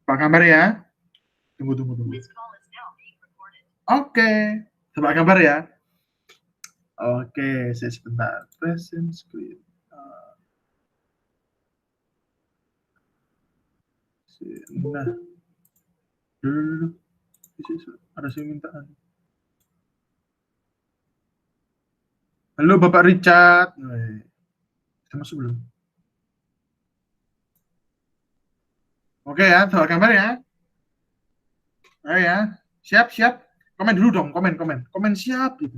Tebak gambar ya. Tunggu. Oke, tebak gambar ya. Oke, saya sebentar. Present screen. Nah, dulu. Ada yang minta. Halo Bapak Richard. Sudah masuk belum? Oke ya, tebak gambar ya. Ayo ya, siap. Komen dulu dong, komen siap gitu.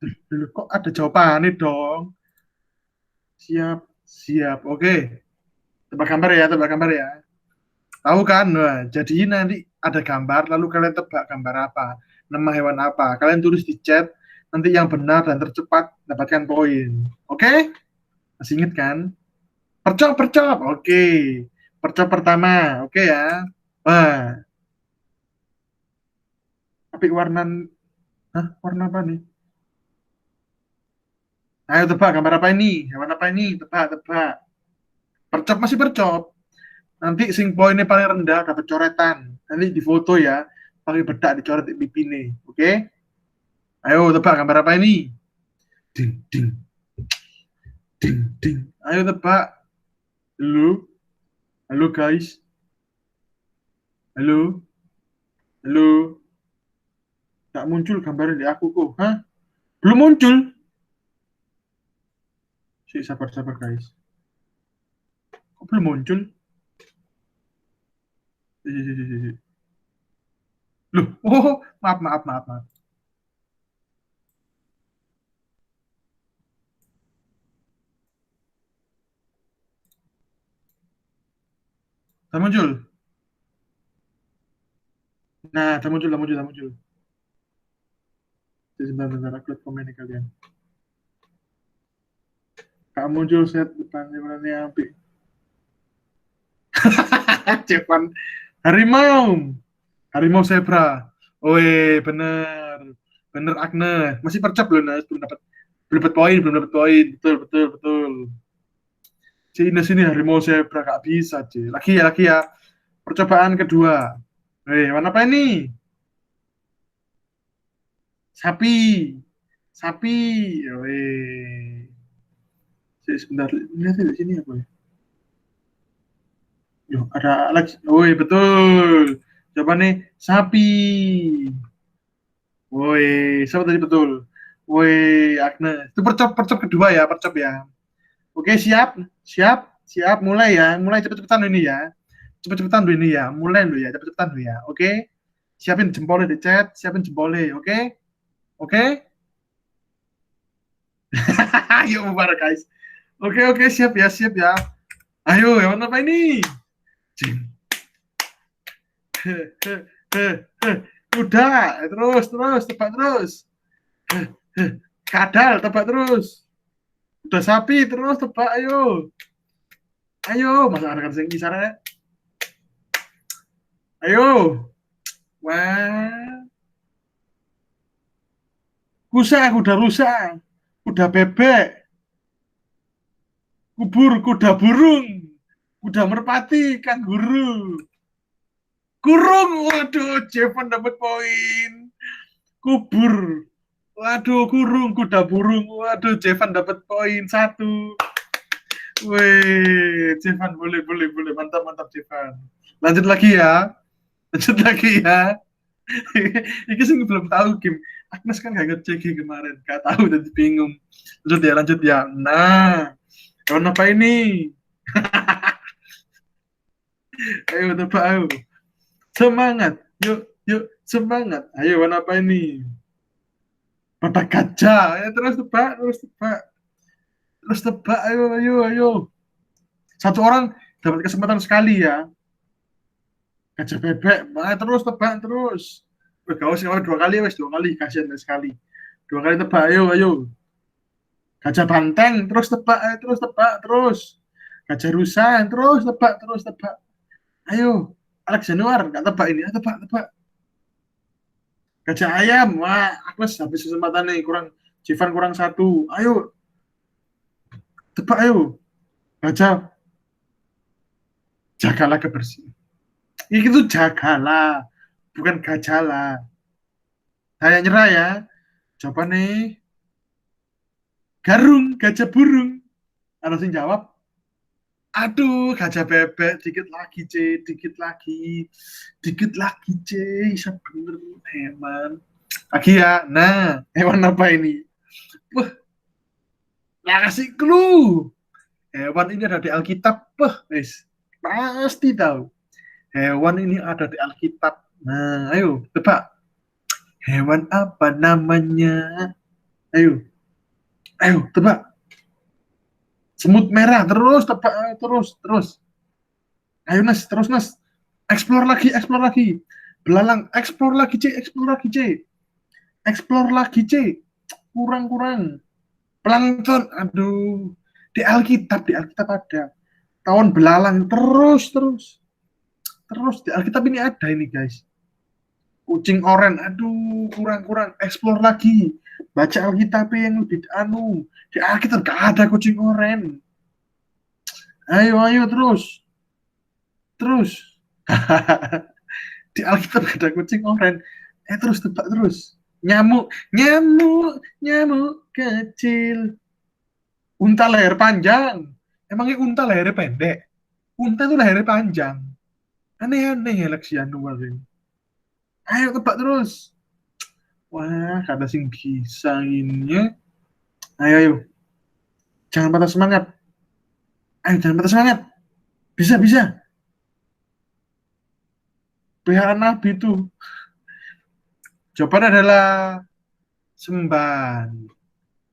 Dulu kok ada jawabannya dong. Siap. Oke, tebak gambar ya. Tahu kan? Nah, jadi nanti ada gambar, lalu kalian tebak gambar apa, nama hewan apa. Kalian tulis di chat, nanti yang benar dan tercepat dapatkan poin. Oke? Masih ingat kan? Percop. Oke. Percop pertama. Oke ya. Wah, tapi warna, warna apa nih? Ayo tebak gambar apa ini? Hewan apa ini? Tebak. Percop masih percop. Nanti sing poinnya paling rendah dapat coretan. Nanti di foto ya, pakai bedak dicoret di pipi nih. Oke? Ayo tebak gambar apa ini? Ding. Ayo tebak. Halo guys. Halo. Tak muncul gambarnya di aku kok. Hah? Belum muncul. Sabar guys. Kok belum muncul? Loh, maaf. Tak muncul. Nah, tak muncul. Sebentar, aku lihat komen kalian. Tak muncul set depannya warnanya api. Cepan. Harimau zebra. Oi, bener Agnes. Masih percap loh, Nas. Belum dapat poin. Betul. Si Ines ini harimau zebra gak bisa, Ci. Lagi ya. Percobaan kedua. Mana apa ini? Sapi. Sebentar, lihat di sini apa ya? Yo, ada Alex. Betul. Coba nih, sapi. Siapa tadi betul? Agnes. Itu percop kedua ya, percop ya. Oke, siap. Mulai cepet-cepetan ini ya. Cepet-cepetan dulu ini ya. Mulai dulu ya, cepet-cepetan dulu ya. Oke. Siapin jempolnya di chat, siapin jempolnya, oke? Ayo Mubarak guys. Oke, siap ya. Ayo, hewan apa ini? Kuda, terus, tebak terus. Kadal, tebak terus. Udah sapi, terus tebak, ayo. Masa anak sing kisarnya? Ayo. Wah. Kuda rusa. Kuda bebek. Kuda burung. Kuda merpati, kanguru. Kurung, waduh, Jevan dapat poin. Kubur, waduh, kurung, kuda burung, waduh, Jevan dapat poin 1. Wih, Jevan boleh, mantap Jevan. Lanjut lagi ya. Ini sih belum tahu game. Agnes kan gak ngecek kemarin, gak tahu dan bingung. Lanjut ya. Nah, kawan apa ini? Ayo tebak, ayo. Semangat, yuk, semangat. Ayo, warna apa ini? Pada gajah. Ya, terus tebak. Ayo. Satu orang dapat kesempatan sekali ya. Gajah bebek. Terus tebak terus. Gak usah 2 kali, kasihan sekali. 2 kali tebak, ayo. Gajah banteng, terus tebak. Gajah rusa, terus tebak. Ayo, Alex Januar, gak tebak ini, tebak. Gajah ayam, wah, Agnes habis kesempatan nih, Jivan kurang 1. Ayo, tebak ayo. Gajah, jagalah kebersihan. Itu jagalah, bukan gajalah. Saya nyerah ya. Coba nih, garung, gajah burung. Ada yang jawab, aduh, gajah bebek, dikit lagi, C, dikit lagi. Dikit lagi, C, bisa bener, hewan. Lagi ya, nah, hewan apa ini? Wah, nggak kasih clue. Hewan ini ada di Alkitab, wah, guys, pasti tahu. Hewan ini ada di Alkitab. Nah, ayo, tebak. Hewan apa namanya? Ayo, ayo, tebak. Semut merah, terus, tebak, terus, terus. Ayo, Nas, terus, Nas. Explore lagi, explore lagi. Belalang, explore lagi, C, explore lagi, C. Explore lagi, C. Kurang-kurang. Plankton, aduh. Di Alkitab ada. Tawon belalang, terus, terus. Terus, di Alkitab ini ada ini, guys. Kucing oren, aduh, kurang-kurang. Explore lagi. Baca Alkitab yang lebih anu. Di Alkitab gak ada kucing oren. Ayo, ayo, terus. Terus. Di Alkitab gak ada kucing oren. Terus, tebak terus. Nyamuk, nyamuk, nyamuk kecil. Unta leher panjang. Emangnya unta lehernya pendek? Unta itu lehernya panjang. Aneh-aneh ya Lexian ini. Ayo tebak terus. Wah, kata sing bisa ini. Ayo, ayo. Jangan patah semangat. Ayo, jangan patah semangat. Bisa, bisa. PH Nabi itu. Jawaban adalah semban.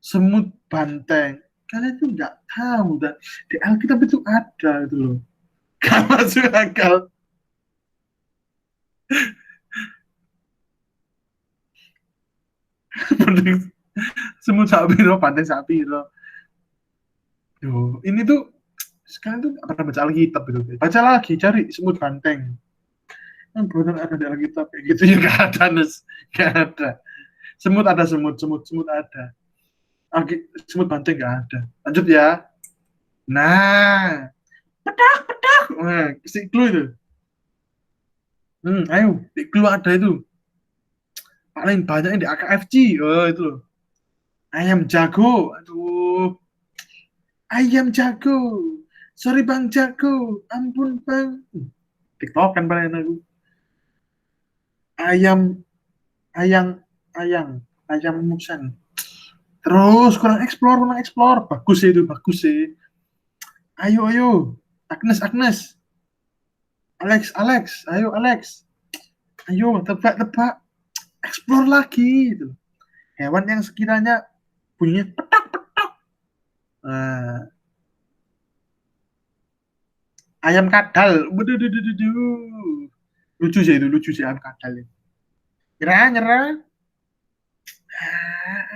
Semut banteng. Kalian itu nggak tahu. Dan di Alkitab itu ada itu loh. Gak masuk akal. Semut sapiro, banteng sapiro. Yo, ini tuh sekarang tuh apa baca Alkitab itu. Baca lagi, cari semut banteng. Kan benar ada di Alkitab kayak gitu ya gak ada, Nes. Gak ada. Semut ada semut ada. Semut banteng gak ada. Lanjut ya. Nah, nah, si clue itu. Ayo, di clue ada itu. Paling banyaknya di AKFC. Oh, itu loh. Ayam jago. Aduh, ayam jago. Sorry Bang Jago. Ampun Bang. TikTok kan paling aku. Ayam, ayam, ayam, ayam musan. Terus kurang explore. Bagus sih itu, bagus sih. Ayo, ayo. Agnes, Agnes. Alex, Alex. Ayo, Alex. Ayo, tebak, tebak. Explore lagi. Gitu. Hewan yang sekiranya bunyinya petak, petak. Nah, ayam kadal. Waduh, duh, duh, duh, duh. Lucu sih ayam kadal. Nyerah, nyerah.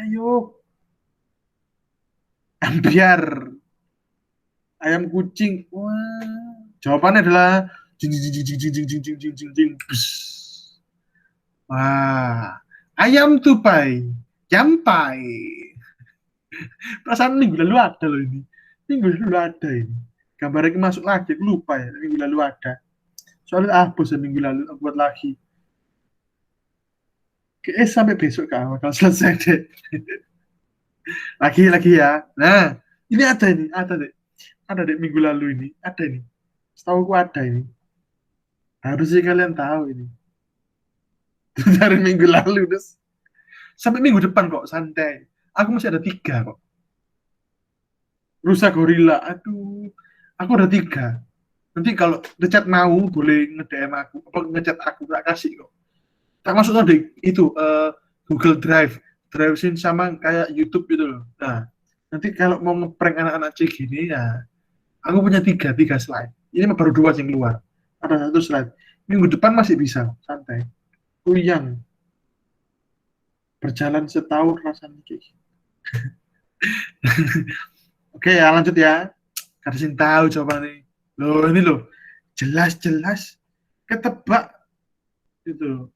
Ayo. Ambiar. Ayam kucing. Wah. Jawabannya adalah jing jing jing jing jing jing jing jing jing jing jing. Bus. Wah. Ayam tupai. Jampai. Perasaan minggu lalu ada loh ini. Minggu lalu ada ini. Gambarnya masuk lagi. Aku lupa ya. Minggu lalu ada. Soalnya bosan minggu lalu aku buat lagi. Sampai besok kan bakal selesai deh. Lagi ya. Nah, ini ada ini. Ada deh minggu lalu ini. Ada ini. Setahu aku ada ini. Harusnya kalian tahu ini. Dari minggu lalu, terus sampai minggu depan kok, santai. Aku masih ada 3 kok. Rusa gorila, aduh. Aku ada 3. Nanti kalau ngechat mau, boleh nge-DM aku. Apa ngechat aku, tak kasih kok. Tak masuk tadi, itu, Google Drive. Drive-in sama kayak YouTube gitu loh. Nah, nanti kalau mau ngeprank anak-anak C gini, ya, aku punya 3 slide. Ini baru 2 yang keluar. Ada 1 slide. Minggu depan masih bisa, santai. Kuyang. Berjalan setahun rasanya kayak gitu. Oke ya, lanjut ya. Kasih tahu coba nih. Loh, ini loh. Jelas-jelas ketebak itu.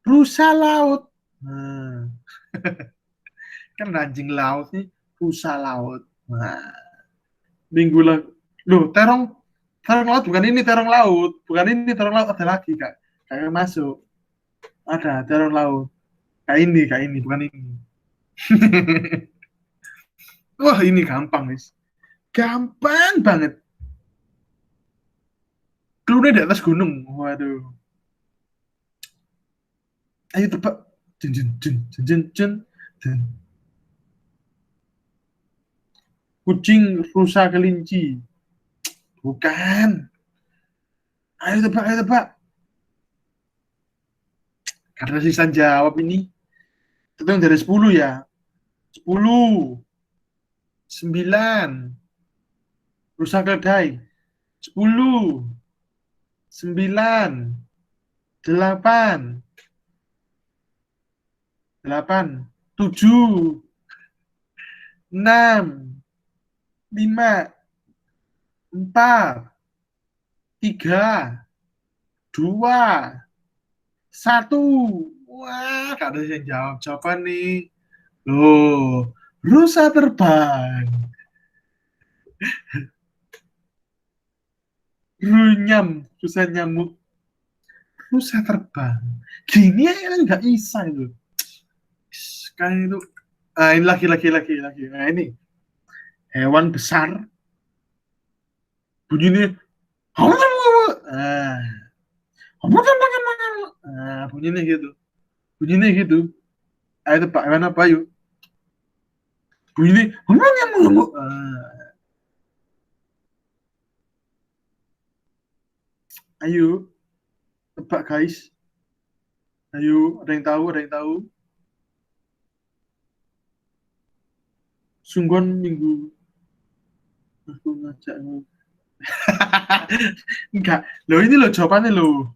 Rusa laut. Nah, kan anjing laut nih, rusa laut. Nah, minggu lalu. Loh, terong Terong laut bukan ini terong laut, bukan ini terong laut, ada lagi kak, kayak masuk, ada terong laut, kayak ini, bukan ini. Wah ini gampang guys, gampang banget. Clue-nya di atas gunung, waduh. Ayo tebak. Jun, jun, jun, jun, jun, jun, jun. Kucing, rusa, kelinci. Bukan. Ayo tebak, ayo tebak. Karena sisa jawab ini. Hitung dari 10 ya. 10, 9, rusa keledai. 10, 9, 8, 8, 7, 6, 5, 4, 3, 2, 1. Wah, gak ada yang jawab. Jawaban nih. Loh, rusa terbang. Runyam, rusa nyamuk, rusa terbang. Gini ya nggak bisa itu. Kan itu. Ah, ini lagi. Nah, ini hewan besar. Bunyinya. Ah, bunyinya gitu. Bunyinya gitu. Ayo tebak hewan apa yuk? Bunyinya. Ayo, tebak guys. Ayo, ada yang tahu, ada yang tahu. Sungguhan minggu aku ngajakmu. Enggak, lo ini lo jawabannya lo.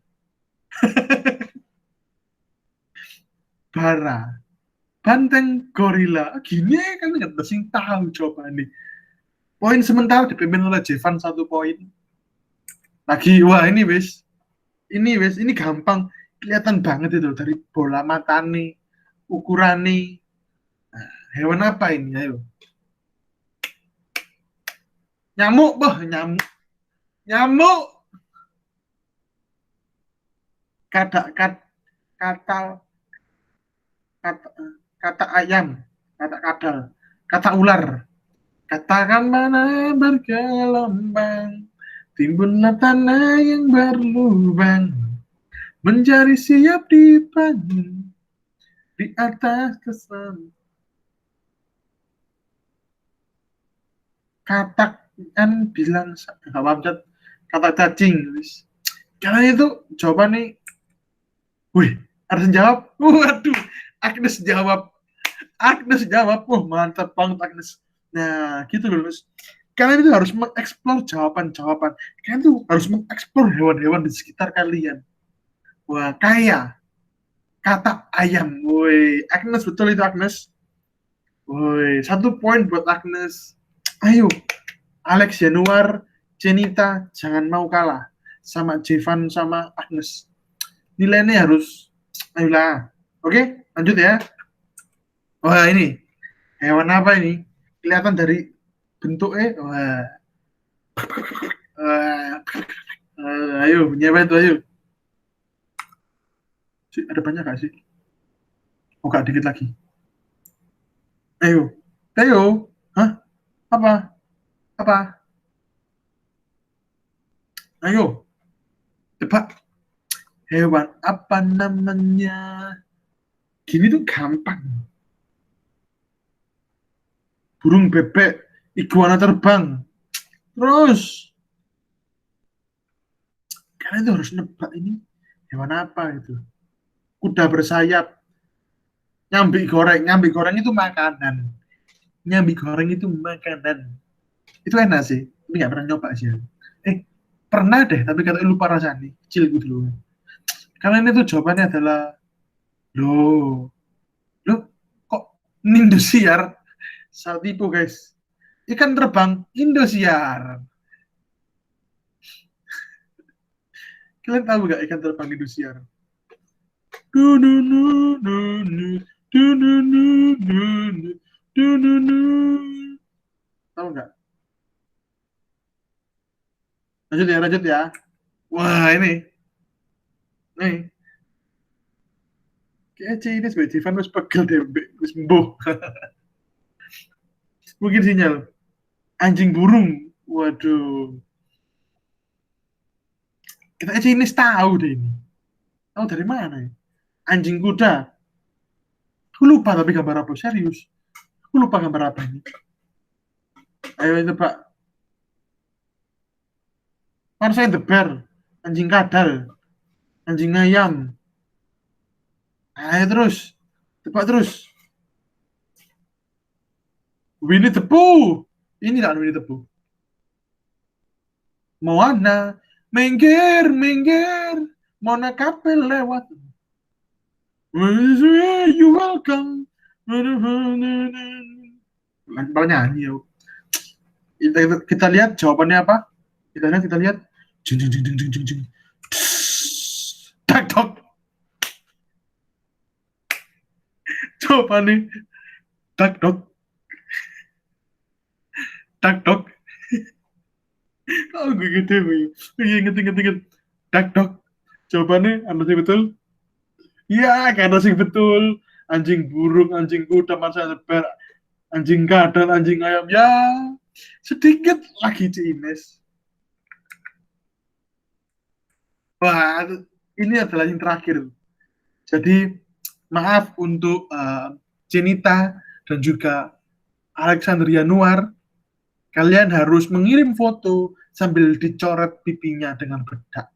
Bara, banteng, gorila. Gini kan nggak ada yang tahu jawabannya. Poin sementara dipimpin oleh Jevan 1 poin. Lagi, wah ini gampang. Kelihatan banget itu dari bola mata nih, ukuran nih. Nah, hewan apa ini? Ayo. Nyamuk, boh, nyamuk. Nyamuk. Kata, kata, kata, kata, kata ayam. Kata kadal. Kata ular. Katakan mana bergelombang, timbunlah tanah yang berlubang, mencari siap dibangun di atas kesan. Katak kan bilang nggak paham kata cacing. Karena itu jawaban nih. Wih, harus jawab. Waduh, Agnes jawab. Agnes jawab. Wah, mantap banget Agnes. Nah, gitu loh, Lus. Kalian itu harus mengeksplor jawaban-jawaban. Kalian tuh harus mengeksplor hewan-hewan di sekitar kalian. Wah, kayak kata ayam. Woi, Agnes betul itu Agnes. Woi, 1 poin buat Agnes. Ayo, Alex Januar, Cenita, jangan mau kalah sama Jevan sama Agnes. Nilainya harus, ayolah. Oke, lanjut ya. Wah, ini hewan apa ini? Kelihatan dari bentuknya. Wah, wah. Ayo, nyewa itu ayo. Ada banyak gak sih? Oh, gak dikit lagi. Ayo, ayo. Hah? Apa? Apa? Ayo, tebak. Hewan apa namanya? Gini tuh gampang. Burung bebek, iguana terbang. Terus, kalian tuh harus nebak ini hewan apa itu. Kuda bersayap, nyambi goreng itu makanan. Nyambi goreng itu makanan. Itu enak sih, tapi nggak pernah nyoba sih. Eh, pernah deh, tapi katanya lupa rasanya. Kecil gitu loh. Kalian itu jawabannya adalah, loh, loh, kok Indosiar? Saat tipu guys. Ikan terbang Indosiar. Kalian tahu gak ikan terbang Indosiar? Du, du, du, du, du, du, du, du, du, du, du, du. Tahu nggak? Lanjut ya. Wah, nih. Kayaknya ini sebagai Jivan wis pegel deh, wis mbuh. Mungkin sinyal. Anjing burung. Waduh. Kita ini tahu deh ini. Tahu dari mana ya? Anjing kuda. Aku lupa tapi gambar apa, serius. Aku lupa gambar apa ini. Ayo tebak. Marsa the Bear. Anjing kadal. Anjing ayam. Ayo terus. Tebak terus. Winnie the Pooh. Ini tak Winnie the Pooh. Moana. Minggir, minggir. Mona kapel lewat. You welcome. Malah nyanyi ya. Kita lihat jawabannya apa? Kita lihat. Jeng, jeng, jeng, jeng, jeng, jeng, jeng. Tak tok. Jawabannya tak tok. Tak tok. Oh, gue gitu. Inget. Tak tok. Jawabannya anda sih betul? Iya, karena sih betul. Anjing burung, anjing kuda, masa lebar, anjing kadal, anjing ayam. Ya, sedikit lagi Cines. Wah, ini adalah yang terakhir. Jadi, maaf untuk Cenita dan juga Alexandria Nuar. Kalian harus mengirim foto sambil dicoret pipinya dengan bedak.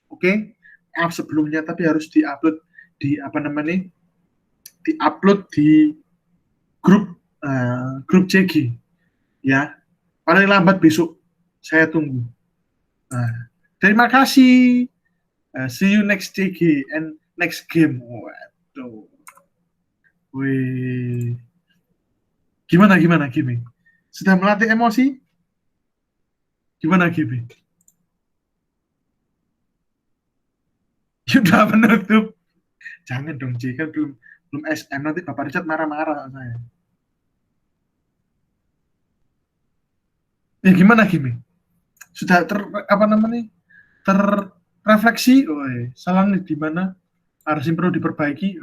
Oke? Maaf sebelumnya, tapi harus diupload di apa namanya? Diupload di grup CG ya. Paling lambat besok saya tunggu. Terima kasih. See you next CG and next game. Waduh. Wih. Gimana Kimi? Sudah melatih emosi? Gimana Kimi? Sudah menutup. Jangan dong C, kan belum SM, nanti Bapak Richard marah-marah saya. Ya gimana Kimi? Sudah terrefleksi? Salah nih di mana? Harus yang perlu diperbaiki?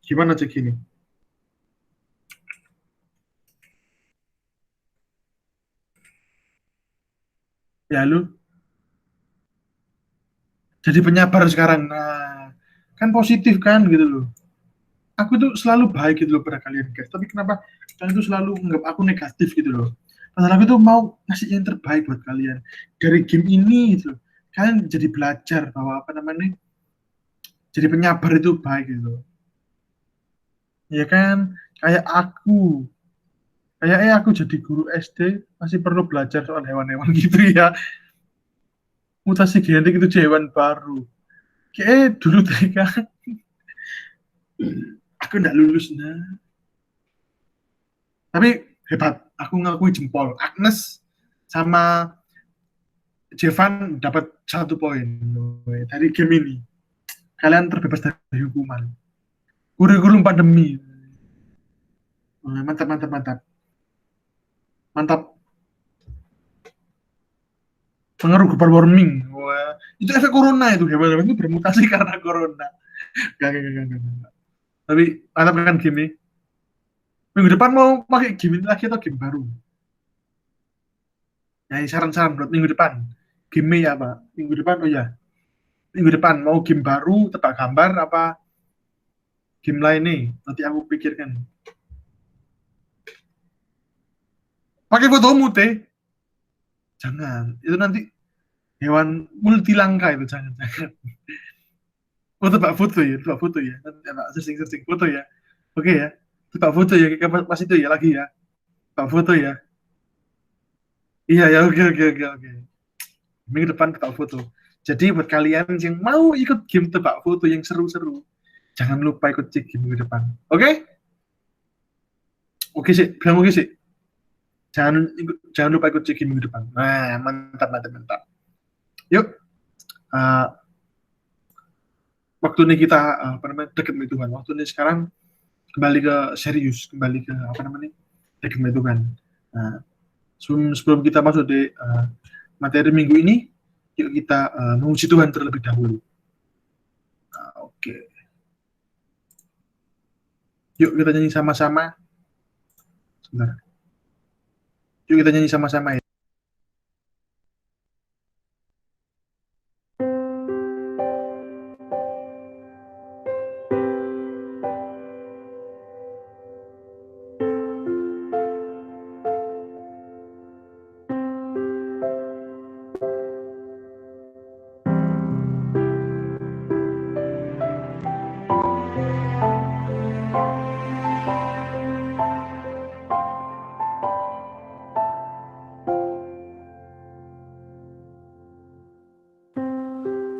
Gimana cek ini? Ya lu jadi penyabar sekarang. Nah, kan positif kan gitu loh. Aku tuh selalu baik gitu loh pada kalian guys. Tapi kenapa kalian tuh selalu nganggap aku negatif gitu loh. Padahal aku tuh mau ngasih yang terbaik buat kalian. Dari game ini gitu loh. Kalian jadi belajar bahwa apa namanya, jadi penyabar itu baik gitu. Ya kan, kayak aku jadi guru SD masih perlu belajar soal hewan-hewan gitu ya. Mutasi genetik itu hewan baru. Kayak dulu TK aku nggak lulus nah. Tapi hebat, aku ngakui jempol. Agnes sama Jevan dapat 1 poin dari game ini. Kalian terbebas dari hukuman. Kurikulum pandemi. Mantap. Pengaruh global warming. Wah, itu efek corona itu. Hewan-hewan itu bermutasi karena corona. Gak. Tapi mantap kan game ini. Minggu depan mau pakai game ini lagi atau game baru? Ya, saran-saran buat minggu depan. Game ya, Pak. Minggu depan, oh ya. Minggu depan mau game baru, tebak gambar, apa game lain nih? Nanti aku pikirkan. Pakai fotomu, teh. Jangan. Itu nanti hewan multi langka itu. Jangan. Oh, tebak foto ya. Nanti anak searching foto ya. Oke ya. Tebak foto ya. Pas itu ya lagi ya. Tebak foto ya. Iya ya, oke. Minggu depan tebak foto. Jadi buat kalian yang mau ikut game tebak foto yang seru-seru, jangan lupa ikut cek game minggu depan. Oke? Oke sih, bilang oke sih. Jangan lupa ikut cek game minggu depan. Nah, mantap. Yuk, uh, waktu ini kita apa namanya dekat Tuhan. Waktu ini sekarang kembali ke serius, kembali ke apa namanya dekat Tuhan. Nah, Sebelum kita masuk di materi minggu ini, yuk kita memuji Tuhan terlebih dahulu. Oke. Yuk kita nyanyi sama-sama. Sebentar. Yuk kita nyanyi sama-sama ya.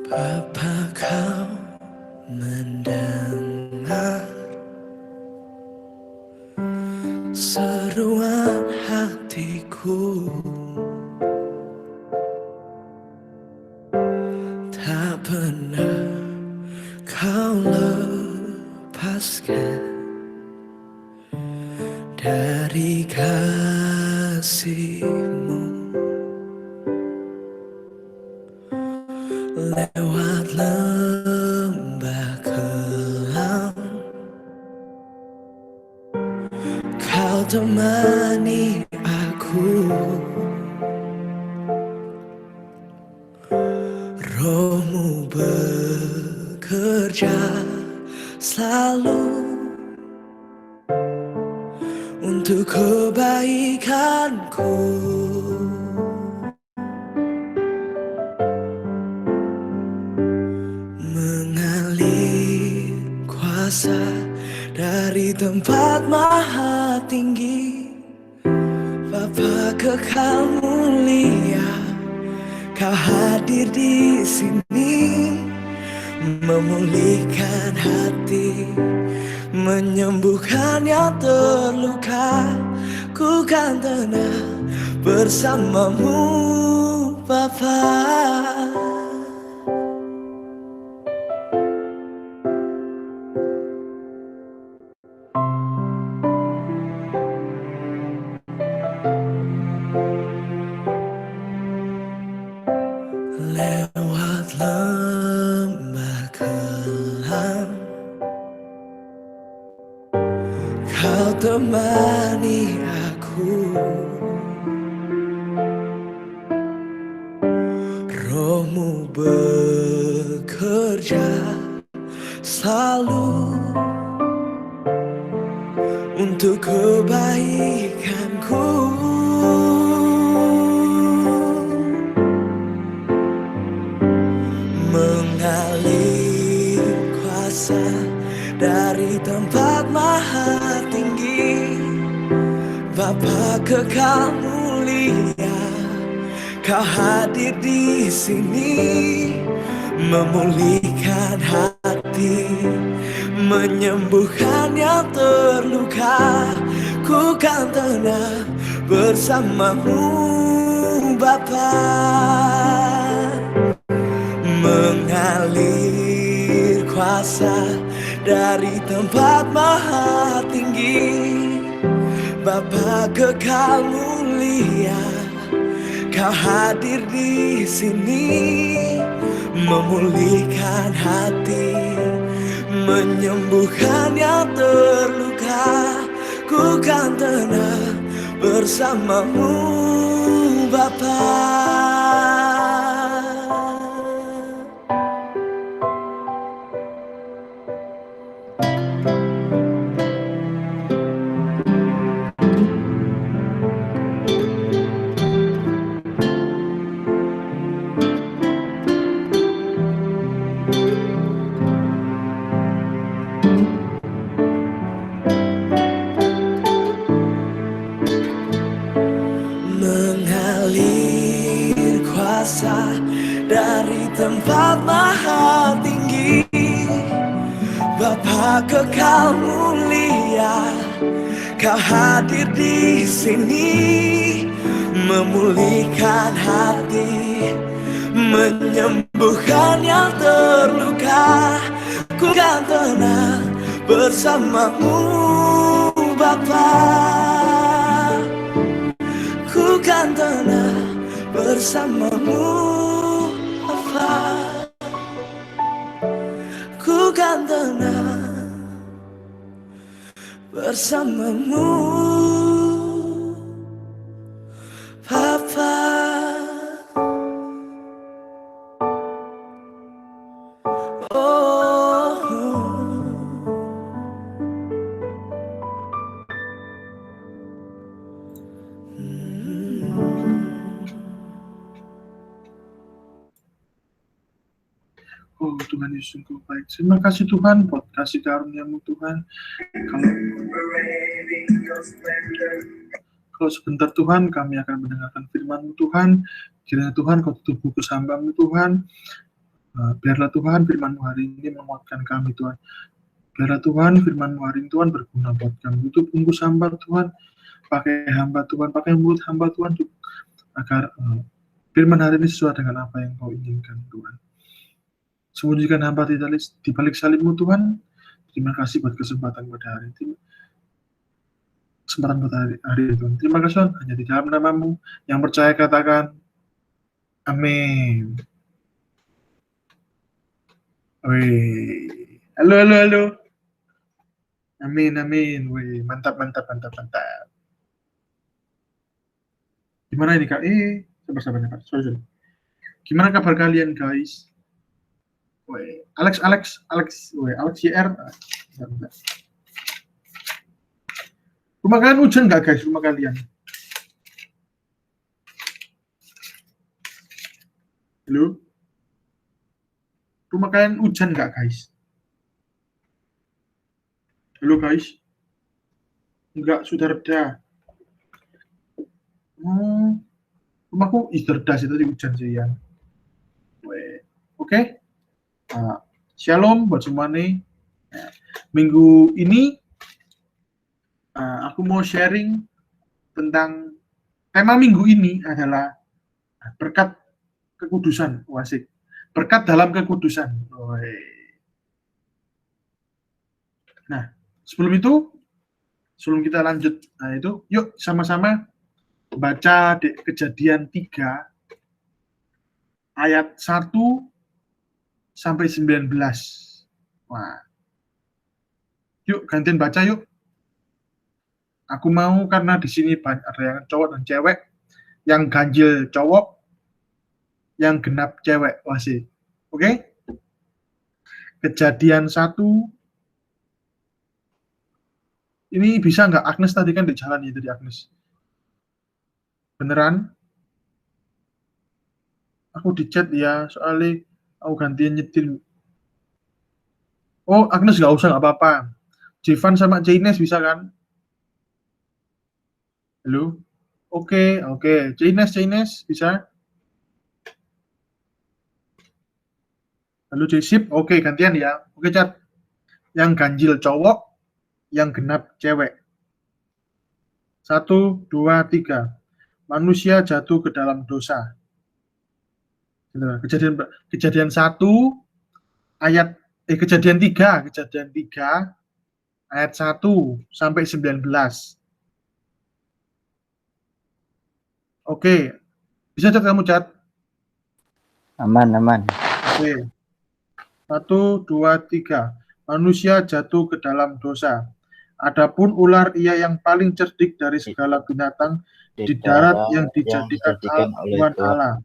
Bapa, kau mendengar seruan hatiku, tak pernah kau lepaskan dari kasih-Mu. Lewat lembah kelam, kau temani aku. Roh-Mu bekerja selalu untuk kebaikanku. Mengalir kuasa dari tempat maha tinggi, Bapa kekal mulia, Kau hadir di sini, memulihkan hati, menyembuhkan yang terluka. Ku kan tenang bersama-Mu, Bapa. Lewat lembah kelam, Kau temani aku. Roh-Mu bekerja selalu untuk kebaikanku. Mengalir kuasa dari tempat maha tinggi, Bapa kekal mulia, Kau hadir di sini, memulihkan hati, menyembuhkan yang terluka. Ku kan tenang bersama-Mu, Bapa. Mengalir kuasa dari tempat maha tinggi, Bapa kekal mulia, Kau hadir di sini, memulihkan hati, menyembuhkan yang terluka. Ku kan tenang bersama-Mu, Bapa. Mengalir kuasa dari tempat maha tinggi, Bapa kekal mulia, Kau hadir di sini, memulihkan hati, menyembuhkan yang terluka. Ku kan tenang bersama-Mu, Bapa. Ku kan tenang bersamamu, apa? Ku kan tenang bersamamu, Papa. Oh Tuhan Yesus sungguh baik. Terima kasih Tuhan buat kasih karunia-Mu Tuhan. Kalau sebentar Tuhan kami akan mendengarkan firman-Mu Tuhan. Kiranya Tuhan Kau tutup buku hamba-Mu Tuhan. Biarlah Tuhan firman-Mu hari ini menguatkan kami Tuhan. Biarlah Tuhan firman-Mu hari ini Tuhan berguna buat kami. Tutup bungkus hamba Tuhan. Pakai hamba Tuhan. Pakai mulut hamba Tuhan. Agar firman hari ini sesuai dengan apa yang Kau inginkan Tuhan. Sembunyikan hamba di balik salib-Mu Tuhan. Terima kasih buat kesempatan pada hari ini. Kesempatan pada hari ini Tuhan. Terima kasih Tuhan. Hanya di dalam nama-Mu. Yang percaya katakan amin. Wih. Halo. Amin. Wih, mantap. Gimana ini Kak? Sabar Kak. Sorry. Gimana kabar kalian guys? Woi, Alex, woi, Alex YR. Bentar. Rumah kalian hujan nggak guys? Rumah kalian? Halo? Rumah kalian hujan nggak guys? Halo guys? Enggak, sudah reda. Rumahku reda sih tadi hujan sih ya. Oke. Shalom buat semua nih. Minggu ini aku mau sharing tentang tema minggu ini adalah berkat kekudusan. Wasik. Berkat dalam kekudusan. Nah, sebelum kita lanjut, yuk sama-sama baca Kejadian 3 ayat 1 sampai 19. Wah. Yuk gantian baca yuk. Aku mau karena di sini ada yang cowok dan cewek, yang ganjil cowok, yang genap cewek. Wah sih. Oke? Kejadian 1. Ini bisa nggak Agnes tadi kan di jalan ya tadi Agnes? Beneran? Aku di chat ya, soalnya aku gantian nyetir. Oh, Agnes nggak usah, nggak apa-apa. Jivan sama Cines bisa kan? Halo? Oke. Cines bisa? Halo Jesip, oke gantian ya. Oke Cat. Yang ganjil cowok, yang genap cewek. 1, 2, 3. Manusia jatuh ke dalam dosa. Kejadian 1 ayat Kejadian 3 ayat 1 sampai 19. Oke. Bisa Cat kamu Cat? Aman. Oke. 1, 2, 3. Manusia jatuh ke dalam dosa. Adapun ular ia yang paling cerdik dari segala binatang di darat yang dijadikan Tuhan Allah.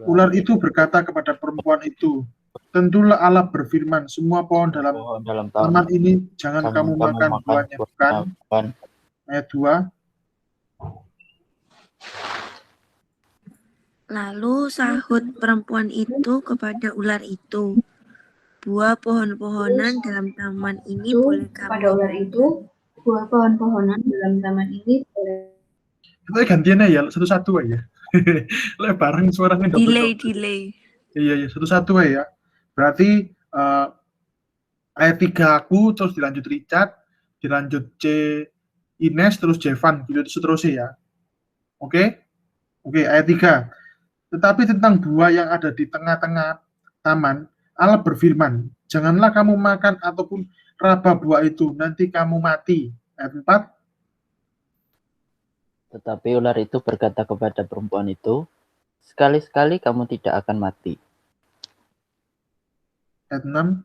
Ular itu berkata kepada perempuan itu, tentulah Allah berfirman, semua pohon dalam taman ini jangan kamu makan buahnya, bukan? Ayat 2. Lalu sahut perempuan itu kepada ular itu, buah pohon-pohonan dalam taman ini boleh kepada ular itu, buah pohon-pohonan dalam taman ini boleh. Kita gantian ya, satu-satu aja. Bareng suaranya delay. Iya, satu-satu ya. Berarti ayat 3 aku, terus dilanjut Richard, dilanjut C Ines, terus Jevan, gitu seterusnya ya. Oke, ayat 3. Tetapi tentang buah yang ada di tengah-tengah taman, Allah berfirman, janganlah kamu makan ataupun raba buah itu, nanti kamu mati. Ayat 4. Tetapi ular itu berkata kepada perempuan itu, sekali-sekali kamu tidak akan mati. Ayat 6,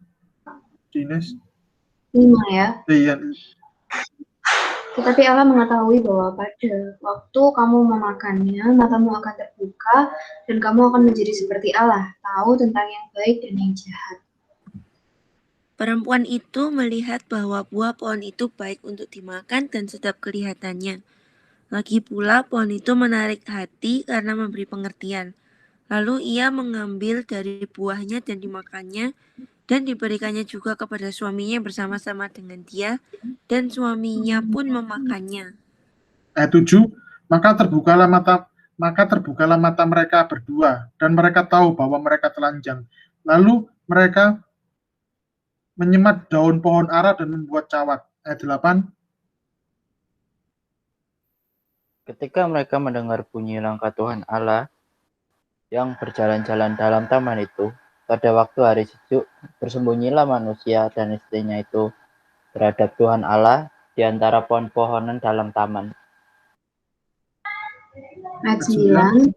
Ines. 5 ya. Iya, Tetapi Allah mengetahui bahwa pada waktu kamu memakannya, matamu akan terbuka dan kamu akan menjadi seperti Allah, tahu tentang yang baik dan yang jahat. Perempuan itu melihat bahwa buah pohon itu baik untuk dimakan dan sedap kelihatannya. Lagi pula pohon itu menarik hati karena memberi pengertian. Lalu ia mengambil dari buahnya dan dimakannya, dan diberikannya juga kepada suaminya bersama-sama dengan dia, dan suaminya pun memakannya. ayat 7, maka terbukalah mata mereka berdua, dan mereka tahu bahwa mereka telanjang. Lalu mereka menyemat daun pohon ara dan membuat cawat. Ayat 8, Ketika mereka mendengar bunyi langkah Tuhan Allah yang berjalan-jalan dalam taman itu, pada waktu hari sejuk, bersembunyilah manusia dan istrinya itu terhadap Tuhan Allah di antara pohon-pohonan dalam taman. Ayat 9.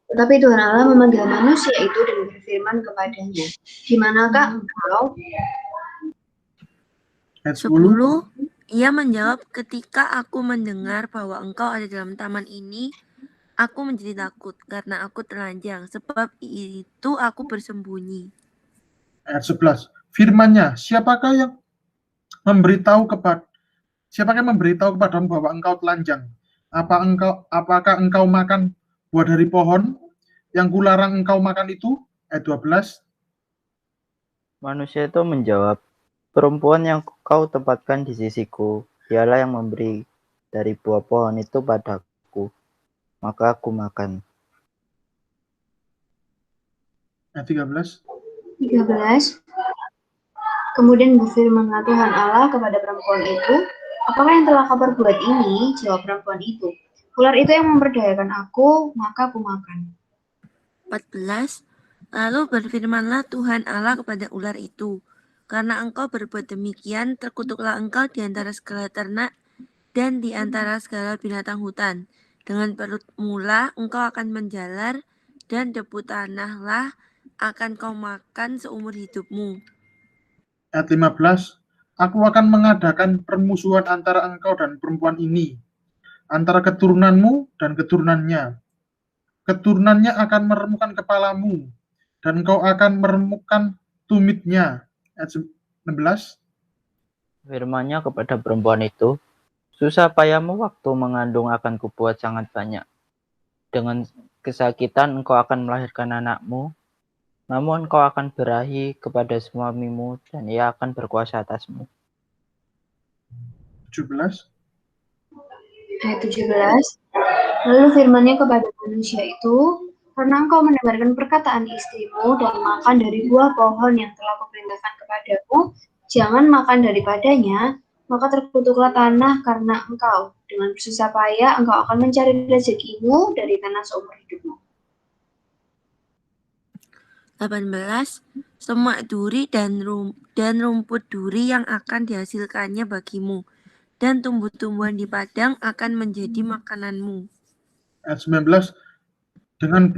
Tetapi Tuhan Allah memanggil manusia itu dan berfirman kepadanya, di manakah engkau? ayat 10, 10. Ia menjawab, ketika aku mendengar bahwa engkau ada dalam taman ini, aku menjadi takut karena aku telanjang, sebab itu aku bersembunyi. ayat 11, firman-Nya, siapakah yang memberitahu kepadamu bahwa engkau telanjang? Apakah engkau makan buah dari pohon yang kularang engkau makan itu? Ayat 12, Manusia itu menjawab, perempuan yang kau tempatkan di sisiku, dialah yang memberi dari buah pohon itu padaku, maka aku makan. ayat 13, 13. Kemudian berfirmanlah Tuhan Allah kepada perempuan itu, apakah yang telah kau perbuat ini? Jawab perempuan itu, ular itu yang memperdayakan aku, maka aku makan. 14. Lalu berfirmanlah Tuhan Allah kepada ular itu, karena engkau berbuat demikian, terkutuklah engkau di antara segala ternak dan di antara segala binatang hutan. Dengan perutmu lah engkau akan menjalar, dan debu tanahlah akan kau makan seumur hidupmu. ayat 15, aku akan mengadakan permusuhan antara engkau dan perempuan ini, antara keturunanmu dan keturunannya. Keturunannya akan meremukkan kepalamu, dan engkau akan meremukkan tumitnya. Ayat 16, Firman-Nya kepada perempuan itu, susah payahmu waktu mengandung akan kubuat sangat banyak. Dengan kesakitan engkau akan melahirkan anakmu, namun engkau akan berahi kepada suamimu dan ia akan berkuasa atasmu. 17, Ayat 17. Lalu firman-Nya kepada manusia itu, karena engkau mendengarkan perkataan istrimu dan makan dari buah pohon yang telah kuperintahkan kepadamu, jangan makan daripadanya, maka terkutuklah tanah karena engkau. Dengan bersusah payah engkau akan mencari rezekimu dari tanah seumur hidupmu. 18. Semak duri dan rumput duri yang akan dihasilkannya bagimu, dan tumbuh-tumbuhan di padang akan menjadi makananmu. ayat 19, dengan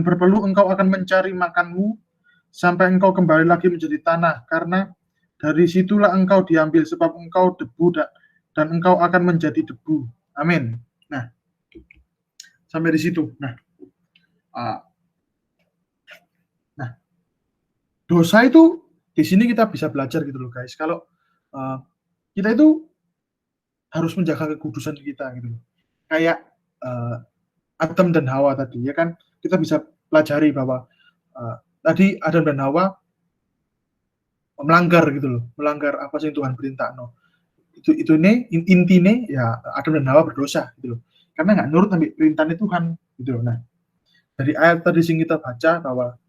berpeluh engkau akan mencari makanmu, sampai engkau kembali lagi menjadi tanah, karena dari situlah engkau diambil, sebab engkau debu dan engkau akan menjadi debu. Amin. Nah, sampai di situ. Nah, dosa itu di sini kita bisa belajar gitu loh guys. Kalau kita itu harus menjaga kekudusan kita gitu. Kayak Adam dan Hawa tadi ya kan, kita bisa pelajari bahwa tadi Adam dan Hawa melanggar gitu loh, melanggar apa sih yang Tuhan perintah. No. Itu ini intinya ya Adam dan Hawa berdosa gitu loh. Karena nggak nurut ambil perintahnya Tuhan gitu loh. Nah, dari ayat tadi sing kita baca bahwa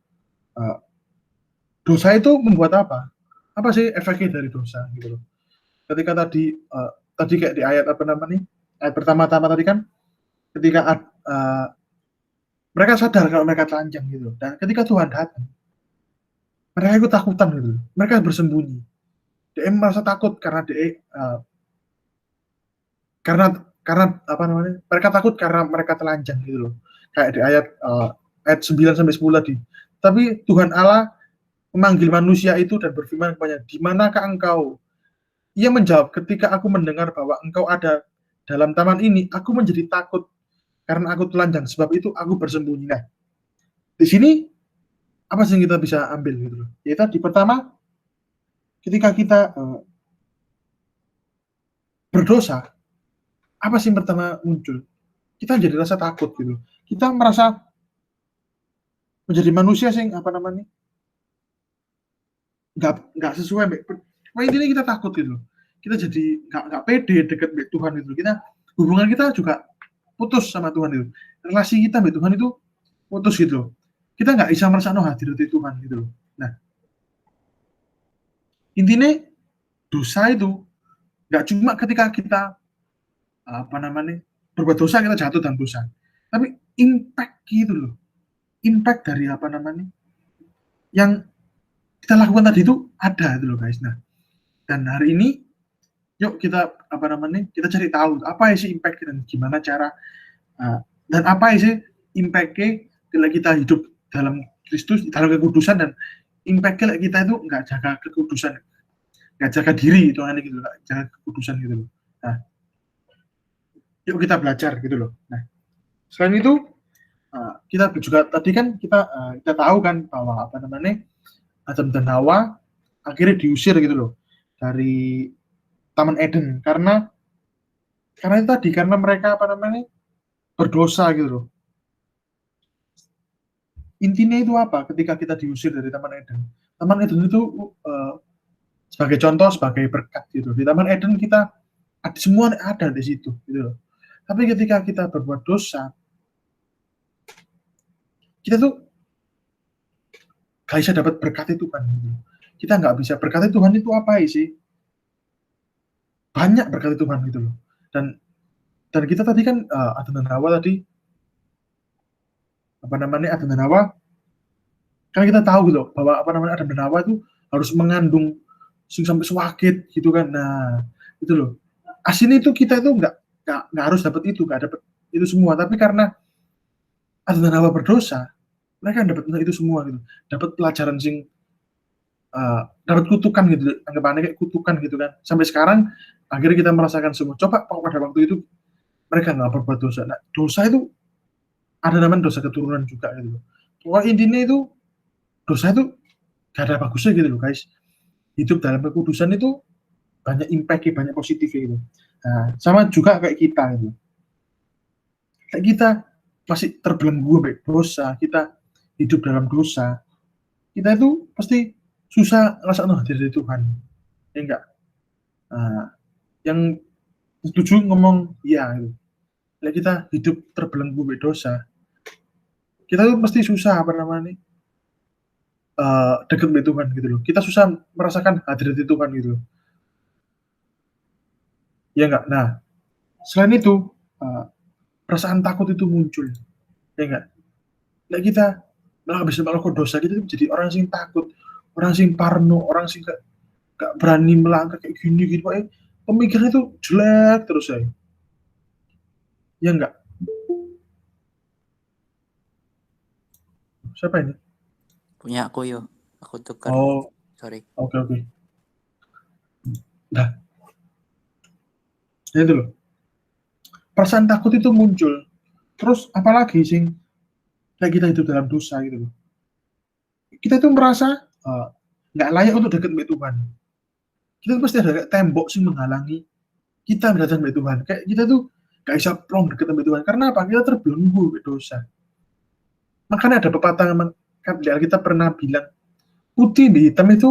dosa itu membuat apa? Apa sih efeknya dari dosa gitu loh. Ketika tadi kayak di ayat apa namanya? Ayat pertama-tama tadi kan ketika mereka sadar kalau mereka telanjang gitu. Dan ketika Tuhan datang, mereka itu takutan gitu. Mereka bersembunyi. Dia merasa takut karena karena apa namanya? Mereka takut karena mereka telanjang gitu loh. Kayak di ayat 9 sampai 10 tadi. Tapi Tuhan Allah memanggil manusia itu dan berfirman kepadanya, "Di manakah engkau?" Ia menjawab, "Ketika aku mendengar bahwa engkau ada dalam taman ini, aku menjadi takut karena aku telanjang, sebab itu aku bersembunyi." Nah, di sini apa sih yang kita bisa ambil gitu loh? Ya tadi pertama, ketika kita berdosa, apa sih yang pertama muncul? Kita jadi rasa takut gitu. Kita merasa menjadi manusia sih apa namanya? Nggak sesuai, Mbak. Intinya kita takut gitu. Kita jadi nggak pede deket dengan Tuhan itu. Kita hubungan kita juga putus sama Tuhan itu. Relasi kita dengan Tuhan itu putus gitu. Kita nggak bisa merasa hadir di Tuhan gitu loh. Nah, intinya dosa itu nggak cuma ketika kita apa namanya berbuat dosa kita jatuh dalam dosa, tapi impact gitu loh. Impact dari apa namanya yang kita lakukan tadi itu ada gitu loh guys. Nah, dan hari ini yuk kita apa namanya kita cari tahu apa sih impact dan gimana cara dan apa sih impactnya kalau kita hidup dalam Kristus, dalam kekudusan, dan impactnya kita itu nggak jaga kekudusan, nggak jaga diri itu aneh gitu, nggak jaga kekudusan gitu loh. Nah, yuk kita belajar gitu loh. Nah, selain itu kita juga tadi kan kita tahu kan bahwa apa namanya Adam dan Hawa akhirnya diusir gitu loh dari Taman Eden karena itu tadi, karena mereka apa namanya berdosa gitu loh. Intinya itu apa? Ketika kita diusir dari Taman Eden itu sebagai contoh, sebagai berkat gitu. Di Taman Eden kita semua ada di situ gitu loh. Tapi ketika kita berbuat dosa, kita tuh gak bisa dapat berkat itu kan gitu. Kita nggak bisa berkat Tuhan itu apa sih? Banyak berkat Tuhan gitu loh. Dan kita tadi kan Adam dan Hawa tadi apa namanya Adam dan Hawa kan kita tahu gitu bahwa apa namanya Adam dan Hawa itu harus mengandung sampai sewakit gitu kan. Nah, itu loh. Aslinya itu kita itu nggak harus dapat itu, nggak dapat itu semua. Tapi karena Adam dan Hawa berdosa, mereka dapat itu semua gitu. Dapat pelajaran sing dapat kutukan gitu, anggapannya kayak kutukan gitu kan. Sampai sekarang akhirnya kita merasakan semua. Coba pada waktu itu mereka nggak berbuat dosa. Nah, dosa itu ada namanya dosa keturunan juga gitu. Pokoknya intinya itu dosa itu gak ada bagusnya gitu loh guys. Hidup dalam kekudusan itu banyak impact-nya, banyak positifnya gitu. Nah, sama juga kayak kita gitu. Kayak kita masih terbelenggu sampai dosa, kita hidup dalam dosa, kita itu pasti susah ngerasa hadir dari Tuhan. Ya enggak? Nah, yang setuju ngomong ya gitu. Kayak kita hidup terbelenggu sampai dosa, kita tuh pasti susah apa namanya dekat dengan Tuhan gitu loh. Kita susah merasakan hadir dari Tuhan gitu loh. Ya enggak? Nah, selain itu perasaan takut itu muncul. Ya enggak? Nah, kita habis melakukan dosa kita jadi orang yang takut, orang yang parno, orang yang gak berani melangkah kayak gini gitu. Pemikirannya itu jelek terus ya. Ya enggak? Siapa ini? Punya aku yo. Aku tukar. Oh, Sorry. Oke. Nah, itu loh. Perasaan takut itu muncul. Terus apalagi sih kayak kita hidup dalam dosa gitu loh. Kita tuh merasa nggak layak untuk dekat dengan Tuhan. Kita tuh pasti ada kayak tembok sih menghalangi kita berada dengan Tuhan. Kayak kita tuh nggak bisa plong dekat dengan Tuhan. Karena apa? Kita terbelenggu dengan dosa. Makanya ada pepatah kita pernah bilang putih dan hitam itu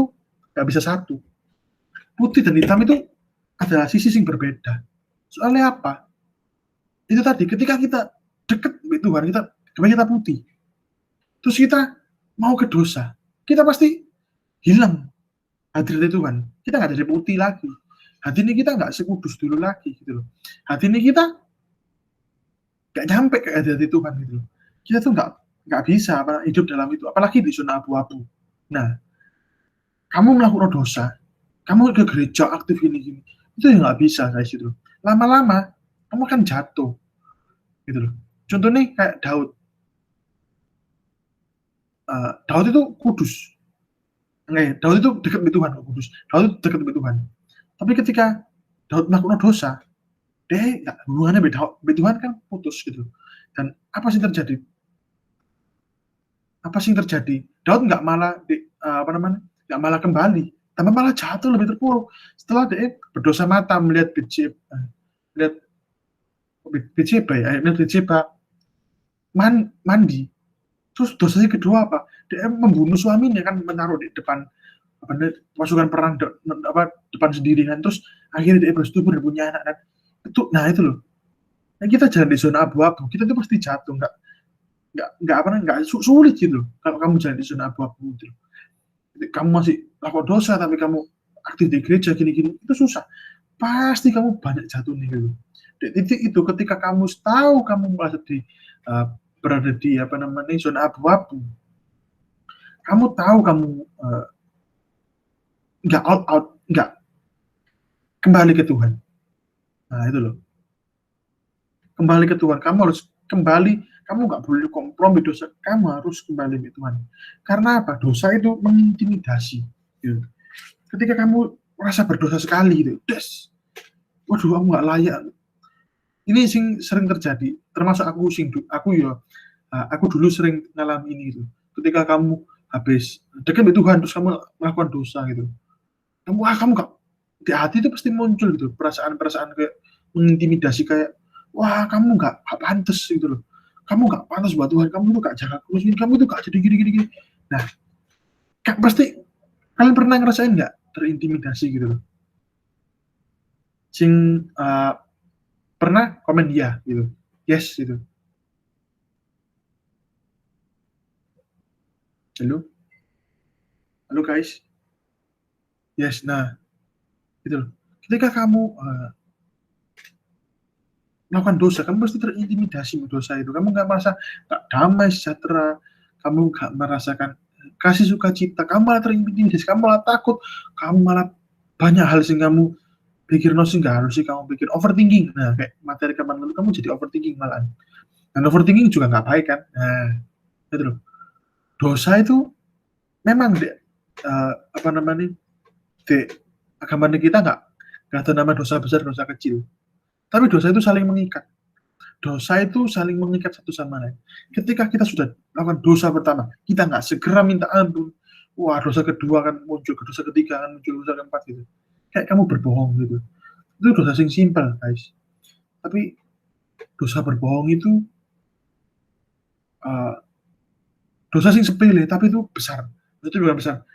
nggak bisa satu. Putih dan hitam itu adalah sisi yang berbeda. Soalnya apa? Itu tadi ketika kita dekat dengan Tuhan, kita putih. Terus kita mau ke dosa, kita pasti hilang hadir dari Tuhan. Kita nggak jadi putih lagi. Hati ini kita nggak sekudus dulu lagi gitu loh. Hati ini kita nggak nyampe ke hati Tuhan gitu loh. Kita tuh nggak bisa hidup dalam itu, apalagi di zona abu-abu. Nah, kamu melakukan dosa, kamu ke gereja aktif gini, itu ya nggak bisa guys itu. Lama-lama kamu akan jatuh gitu loh. Contohnya kayak Daud. Daud itu kudus. Daud itu dekat dengan Tuhan, kudus. Daud itu dekat dengan Tuhan. Tapi ketika Daud melakukan dosa, dia hubungannya beda Tuhan kan putus gitu. Dan apa sih terjadi? Daud nggak malah nggak malah kembali, tapi malah jatuh lebih terpuruk. Setelah dia berdosa mata melihat Betseba mandi. Terus dosanya kedua apa? Dia membunuh suaminya kan, menaruh di depan pasukan perang depan sendiri kan. Terus akhirnya dia bersetubuh dan punya anak kan. Itu loh. Nah, kita jalan di zona abu-abu, kita tuh pasti jatuh, nggak sulit gitu loh. Kalau kamu jalan di zona abu-abu gitu loh. Kamu masih lakukan dosa tapi kamu aktif di gereja gini-gini, itu susah. Pasti kamu banyak jatuhnya gitu. Di titik itu ketika kamu tahu kamu merasa berada di zona abu-abu, kamu tahu kamu nggak kembali ke Tuhan. Nah itu loh, kembali ke Tuhan. Kamu harus kembali, kamu nggak boleh kompromi dosa, kamu harus kembali ke Tuhan. Karena apa? Dosa itu mengintimidasi gitu. Ketika kamu merasa berdosa sekali gitu, waduh aku nggak layak. Ini sering terjadi, termasuk aku dulu sering ngalamin ini gitu. Ketika kamu habis dekat dengan Tuhan terus kamu melakukan dosa gitu, kamu nggak, di hati itu pasti muncul gitu perasaan-perasaan kayak mengintimidasi, kayak wah kamu nggak pantas gitu loh, kamu nggak pantas buat Tuhan, kamu tuh nggak jaga khusus, kamu tuh nggak jadi gini. Nah pasti kalian pernah ngerasain nggak terintimidasi gitu loh? Pernah komen ya gitu, yes gitu. Halo guys, yes. Nah gitu loh, ketika kamu melakukan dosa, kamu pasti terintimidasi dosa itu. Kamu nggak merasa nggak damai sejahtera, kamu nggak merasakan kasih sukacita, kamu malah terintimidasi, kamu malah takut, kamu malah banyak hal sih kamu pikir sih nggak harus sih kamu pikir, overthinking. Nah kayak materi kemarin lalu kamu jadi overthinking malahan, dan overthinking juga nggak baik kan. Nah itu loh, dosa itu memang di agama kita nggak ada nama dosa besar, dosa kecil. Tapi dosa itu saling mengikat. Dosa itu saling mengikat satu sama lain. Ketika kita sudah melakukan dosa pertama, kita nggak segera minta ampun, wah dosa kedua kan muncul, dosa ketiga kan muncul, dosa keempat gitu. Kayak kamu berbohong gitu. Itu dosa yang simpel guys. Tapi dosa berbohong itu dosa yang sepele, tapi itu besar. Itu juga besar.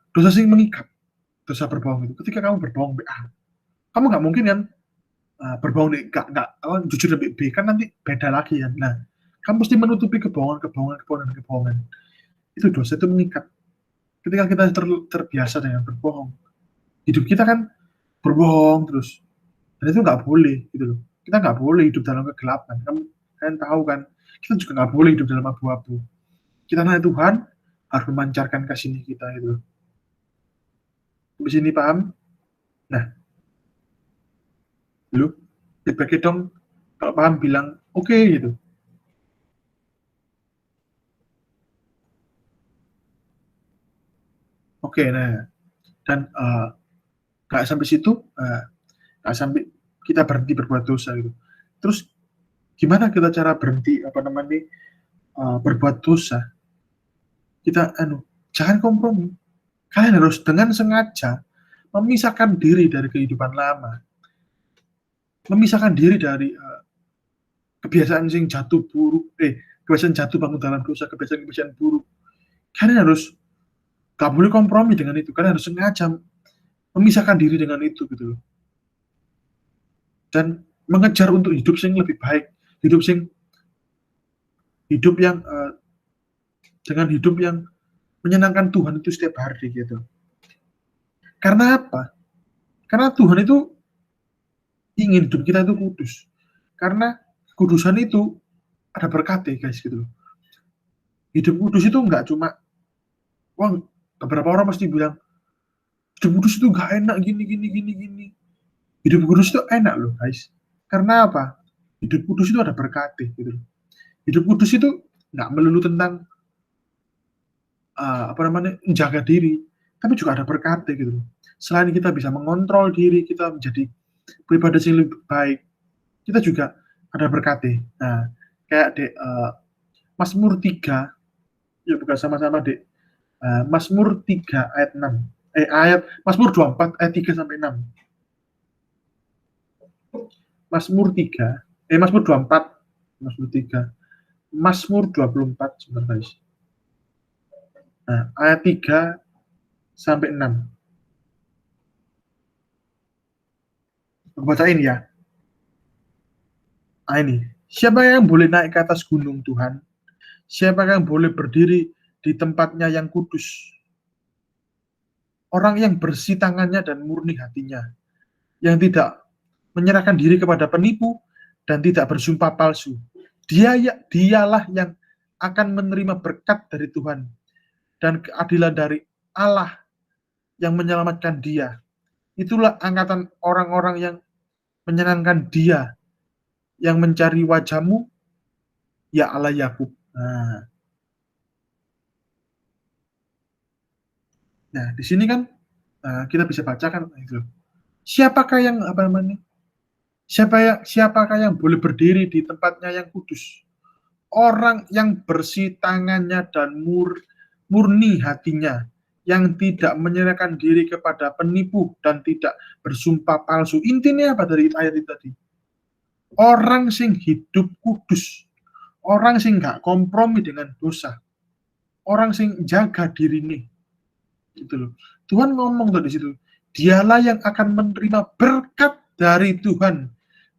Dosa yang mengikat, dosa berbohong itu. Ketika kamu berbohong, kamu nggak mungkin kan berbohong nggak jujur lebih B, kan nanti beda lagi kan. Nah, kamu mesti menutupi kebohongan. Itu dosa itu mengikat. Ketika kita terbiasa dengan berbohong, hidup kita kan berbohong terus, dan itu nggak boleh gitu loh. Kita nggak boleh hidup dalam kegelapan. Kalian tahu kan, kita juga nggak boleh hidup dalam abu-abu. Kita nanya Tuhan harus memancarkan kasih kita gitu. Di sini paham? Nah, lu feedback dong, kalau paham bilang oke gitu. Oke, nah dan nggak sampai situ, nggak sampai kita berhenti berbuat dosa gitu. Terus gimana kita cara berhenti berbuat dosa? Kita jangan kompromi. Kalian harus dengan sengaja memisahkan diri dari kehidupan lama, memisahkan diri dari kebiasaan yang kebiasaan jatuh bangun dalam dosa, kebiasaan buruk. Kalian harus gak boleh kompromi dengan itu. Kalian harus sengaja memisahkan diri dengan itu gitu loh. Dan mengejar untuk hidup yang lebih baik, hidup yang dengan hidup yang menyenangkan Tuhan itu setiap hari gitu. Karena apa? Karena Tuhan itu ingin hidup kita itu kudus. Karena kudusan itu ada berkatnya guys gitu loh. Hidup kudus itu nggak cuma, beberapa orang pasti bilang hidup kudus itu nggak enak gini. Hidup kudus itu enak loh guys. Karena apa? Hidup kudus itu ada berkatnya gitu loh. Hidup kudus itu nggak melulu tentang menjaga diri, tapi juga ada berkatnya gitu loh. Selain kita bisa mengontrol diri, kita menjadi pribadi yang lebih baik, kita juga ada berkatnya. Nah, kayak Mazmur 3, ya bukan sama-sama Mazmur 3 ayat 6. Mazmur 24 ayat 3 sampai 6. Mazmur 3, Mazmur 24, Mazmur 3, Mazmur 24, sebentar guys. Nah, ayat 3 sampai 6. Aku bacain ya. Nah, ini. Siapa yang boleh naik ke atas gunung Tuhan? Siapa yang boleh berdiri di tempatnya yang kudus? Orang yang bersih tangannya dan murni hatinya, yang tidak menyerahkan diri kepada penipu dan tidak bersumpah palsu. Dialah yang akan menerima berkat dari Tuhan dan keadilan dari Allah yang menyelamatkan dia. Itulah angkatan orang-orang yang menyenangkan dia, yang mencari wajah-Mu, ya Allah Yakub. Nah, di sini kan kita bisa bacakan itu. Siapakah yang siapakah yang boleh berdiri di tempatnya yang kudus? Orang yang bersih tangannya dan murni hatinya, yang tidak menyerahkan diri kepada penipu dan tidak bersumpah palsu. Intinya apa dari ayat itu tadi? Orang sing hidup kudus, orang sing gak kompromi dengan dosa, orang sing jaga diri nih, gitu loh. Tuhan ngomong tuh di situ, dialah yang akan menerima berkat dari Tuhan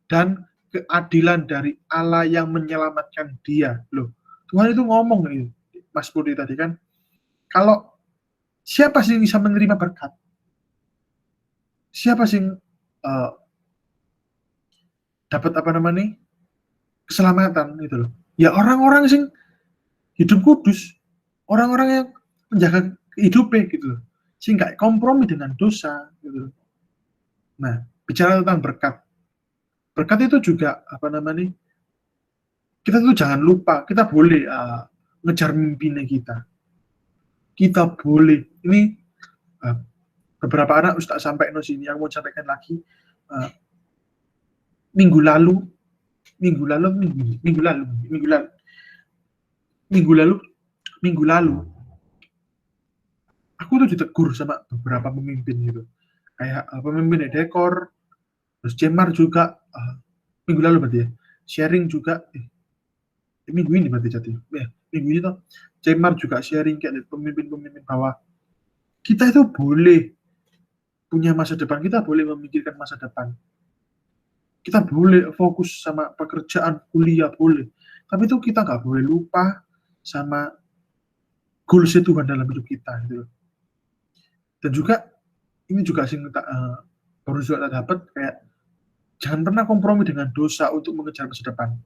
dan keadilan dari Allah yang menyelamatkan dia. Loh, Tuhan itu ngomong nih, Mas Budi tadi kan, kalau siapa sih yang bisa menerima berkat? Siapa sih dapat keselamatan gitu loh. Ya orang-orang sing hidup kudus, orang-orang yang menjaga hidupnya gitu loh. Sing gak kompromi dengan dosa gitu loh. Nah, bicara tentang berkat. Berkat itu juga kita tuh jangan lupa, kita boleh ngejar mimpinya kita. Kita boleh, ini beberapa anak Ustaz sampai no sini, yang mau sampaikan lagi. Minggu lalu aku tuh ditegur sama beberapa pemimpin gitu, kayak pemimpin dekor, terus Cemar juga minggu lalu berarti ya, sharing juga minggu ini berarti jadi minggu ini tuh Cemar juga sharing kayak pemimpin-pemimpin bahwa kita itu boleh punya masa depan, kita boleh memikirkan masa depan, kita boleh fokus sama pekerjaan, kuliah boleh, tapi itu kita nggak boleh lupa sama goals Tuhan dalam hidup kita gitu. Dan juga ini juga sih baru juga dapat, kayak jangan pernah kompromi dengan dosa untuk mengejar masa depan.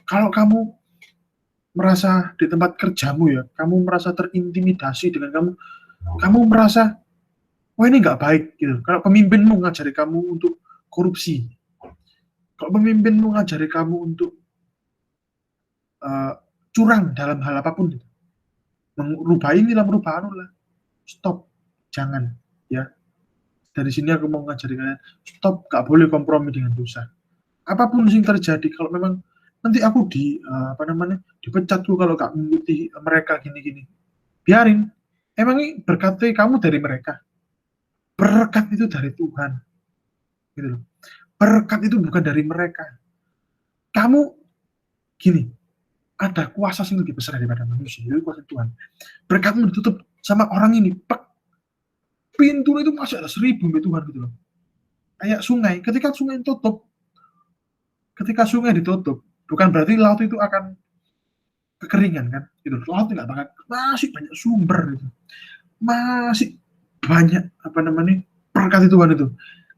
Kalau kamu merasa di tempat kerjamu ya, kamu merasa terintimidasi dengan kamu merasa wah ini nggak baik gitu. Kalau pemimpinmu ngajari kamu untuk korupsi, kalau pemimpinmu ngajari kamu untuk curang dalam hal apapun, gitu, merubah inilah, merubah anulah, stop, jangan ya. Dari sini aku mau ngajari kalian, stop, gak boleh kompromi dengan dosa. Apapun yang terjadi, kalau memang nanti aku dipecat tuh kalau gak mengikuti mereka gini-gini, biarin. Emang berkatnya kamu dari mereka? Berkat itu dari Tuhan, gitu loh. Berkat itu bukan dari mereka. Kamu gini, ada kuasa yang lebih besar daripada manusia, itu kuasa Tuhan. Berkatmu ditutup sama orang ini, pintu itu masih ada 1000 Tuhan gitu loh. Kayak sungai, ketika sungai ditutup, bukan berarti laut itu akan kekeringan kan, gitu. Laut nggak bakal, masih banyak sumber gitu, masih banyak berkat Tuhan itu.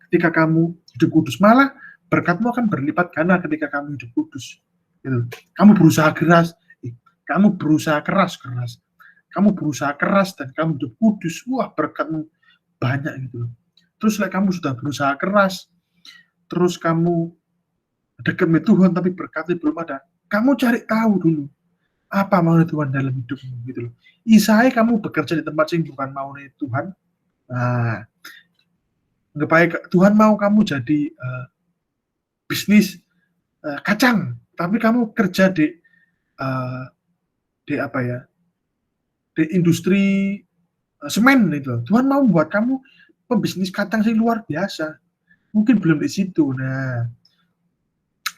Ketika kamu hidup kudus, malah berkatmu akan berlipat ganda ketika kamu hidup kudus. Gitu. Kamu berusaha keras, kamu berusaha keras, kamu berusaha keras dan kamu hidup kudus, wah berkatmu banyak gitu loh. Terus kamu sudah berusaha keras, terus kamu dekat dengan Tuhan tapi berkatnya belum ada, kamu cari tahu dulu apa mau Tuhan dalam hidupmu gitu loh. Isai kamu bekerja di tempat yang bukan mau Tuhan, nah, nggak baik. Tuhan mau kamu jadi bisnis kacang, tapi kamu kerja di apa ya, di industri semen itu. Tuhan mau buat kamu pembisnis kacang sih luar biasa. Mungkin belum di situ. Nah,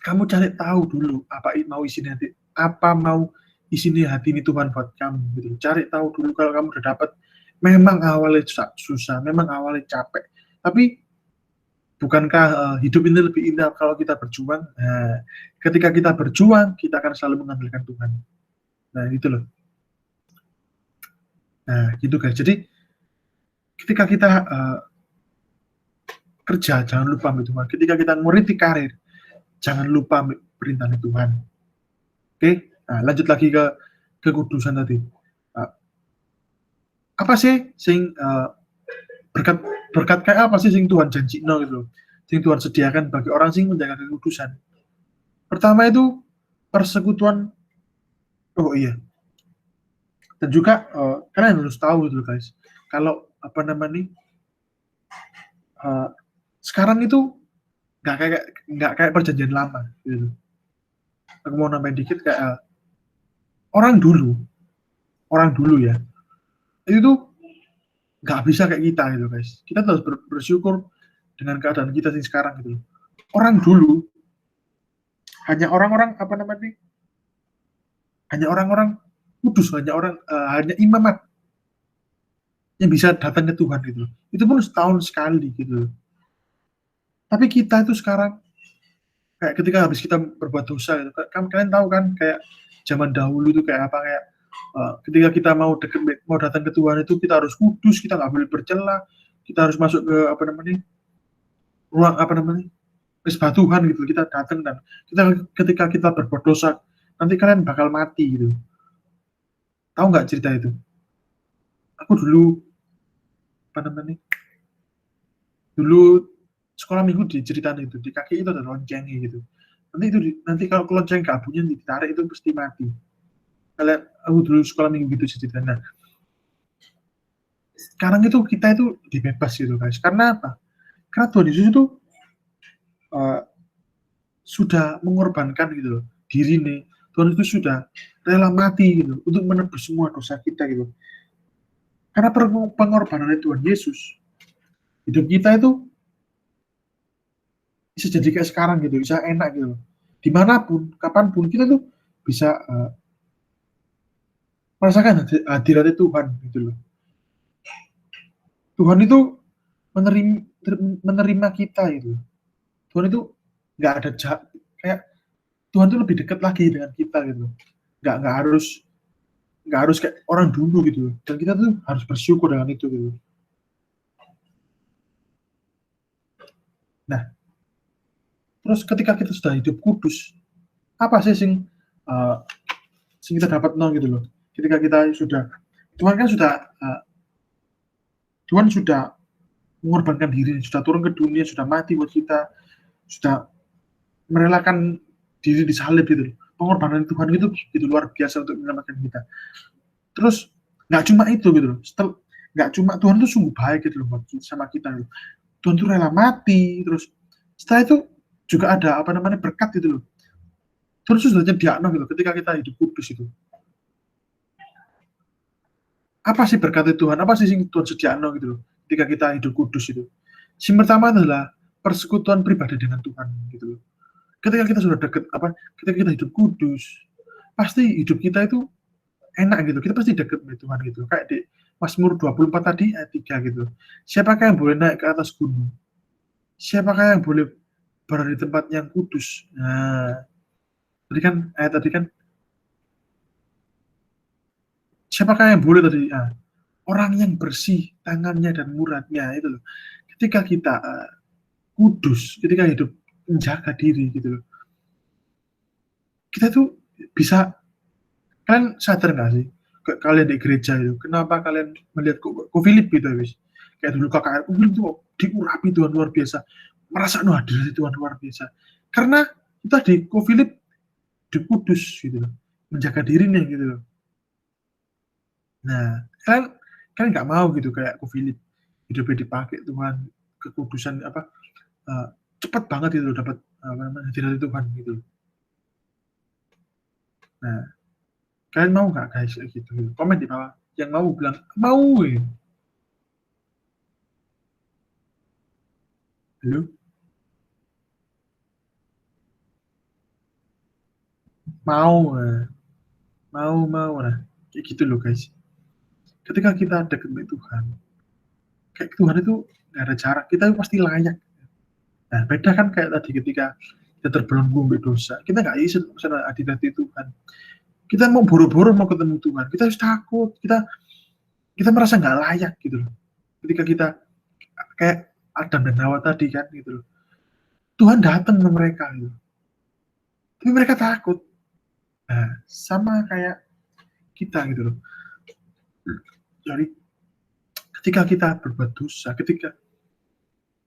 kamu cari tahu dulu apa mau isinya hati, apa mau isinya hati ini Tuhan buat kamu gitu. Cari tahu dulu. Kalau kamu udah dapat, memang awalnya susah, memang awalnya capek, tapi bukankah hidup ini lebih indah kalau kita berjuang? Nah, ketika kita berjuang, kita akan selalu mengandalkan Tuhan. Nah, gitu loh. Nah, gitu guys. Jadi ketika kita kerja, jangan lupa ambil Tuhan. Ketika kita merintis karir, jangan lupa perintah Tuhan. Oke, nah, lanjut lagi ke kekudusan tadi. Apa sih sing berkat kayak apa sih sing Tuhan janjino gitu loh, sing Tuhan sediakan bagi orang sing menjaga kekudusan? Pertama itu persekutuan. Oh iya, dan juga kalian harus tahu gitu guys, kalau apa namanya sekarang itu nggak kayak perjanjian lama gitu. Aku mau nambahin dikit kayak orang dulu ya, itu tuh nggak bisa kayak kita gitu guys. Kita harus bersyukur dengan keadaan kita sih sekarang gitu. Orang dulu hanya orang-orang apa namanya, hanya orang-orang kudus, hanya imamat yang bisa datang ke Tuhan gitu. Itu pun setahun sekali gitu. Tapi kita itu sekarang kayak ketika habis kita berbuat dosa gitu, kalian tahu kan kayak zaman dahulu itu kayak apa, kayak ketika kita mau datang ke Tuhan itu kita harus kudus, kita nggak boleh bercela, kita harus masuk ke apa namanya, ruang apa namanya, mesbah Tuhan gitu. Kita datang dan ketika kita berbuat dosa, nanti kalian bakal mati gitu. Tahu nggak cerita itu? Aku dulu apa namanya, dulu sekolah minggu diceritain itu, di kaki itu ada loncengnya gitu. Nanti kalau lonceng kabutnya ditarik itu pasti mati. Kalian, aku dulu sekolah minggu gitu ceritanya. Nah, sekarang itu kita itu dibebas gitu guys. Karena apa? Karena Tuhan Yesus itu sudah mengorbankan gitu loh, diri nih. Tuhan itu sudah rela mati gitu untuk menebus semua dosa kita gitu. Karena pengorbanan Tuhan Yesus, hidup kita itu bisa jadi kayak sekarang gitu, bisa enak gitu. Dimanapun, kapanpun kita tuh bisa merasakan hadirat Tuhan gitu loh. Tuhan itu menerima kita gitu. Tuhan itu nggak ada kayak Tuhan itu lebih dekat lagi dengan kita gitu. Nggak harus kayak orang dulu gitu. Dan kita tuh harus bersyukur dengan itu gitu. Nah, terus ketika kita sudah hidup kudus, apa sih sing kita dapat gitu loh. Ketika kita sudah, Tuhan kan Tuhan sudah mengorbankan diri, sudah turun ke dunia, sudah mati buat kita, sudah merelakan diri disalib gitu loh. Pengorbanan Tuhan itu gitu luar biasa untuk menyelamatkan kita. Terus nggak cuma itu gitu loh. Nggak cuma, Tuhan itu sungguh baik gitu loh buat sama kita gitu. Tuhan itu rela mati. Terus setelah itu juga ada apa namanya berkat gitu loh. Terus sudah nyediakan gitu ketika kita hidup kudus itu. Apa sih berkat Tuhan? Apa sih yang Tuhan sediakan gitu loh ketika kita hidup kudus itu? Yang pertama adalah persekutuan pribadi dengan Tuhan gitu loh. Ketika kita sudah dekat ketika kita hidup kudus, pasti hidup kita itu enak gitu. Kita pasti dekat dengan Tuhan gitu. Kayak di Mazmur 24 tadi ayat 3 gitu. Siapakah yang boleh naik ke atas gunung? Siapakah yang boleh berada di tempat yang kudus? Nah, tadi kan siapakah yang boleh tadi? Orang yang bersih tangannya dan muratnya itu loh. Ketika kita kudus, ketika hidup menjaga diri gitu loh, kita tuh bisa. Kalian sadar nggak sih, kalian di gereja itu, kenapa kalian melihat kok Philip gitu guys, kayak dulu KKR, Philip tuh diurapi Tuhan luar biasa, merasa hadirat Tuhan luar biasa. Karena kita di Philip hidup kudus gitu loh, menjaga dirinya gitu loh. Nah, kalian nggak mau gitu kayak Philip, hidupnya dipakai Tuhan, kekudusan cepat banget itu dapat hadirat Tuhan gitu. Nah, kalian mau nggak guys kayak gitu? Komen di bawah. Yang mau bilang mau ya. Halo? Mau nah kayak gitu loh guys. Ketika kita dekat dengan Tuhan, kayak Tuhan itu nggak ada jarak, kita pasti layak. Nah, beda kan kayak tadi ketika kita terbelenggu dengan dosa, kita nggak bisa hadirat Tuhan. Kita mau boro-boro mau ketemu Tuhan, kita harus takut, kita merasa nggak layak gitu loh. Ketika kita kayak Adam dan Hawa tadi kan gitu loh, Tuhan datang ke mereka gitu, tapi mereka takut. Nah, sama kayak kita gitu loh. Jadi ketika kita berbuat dosa, ketika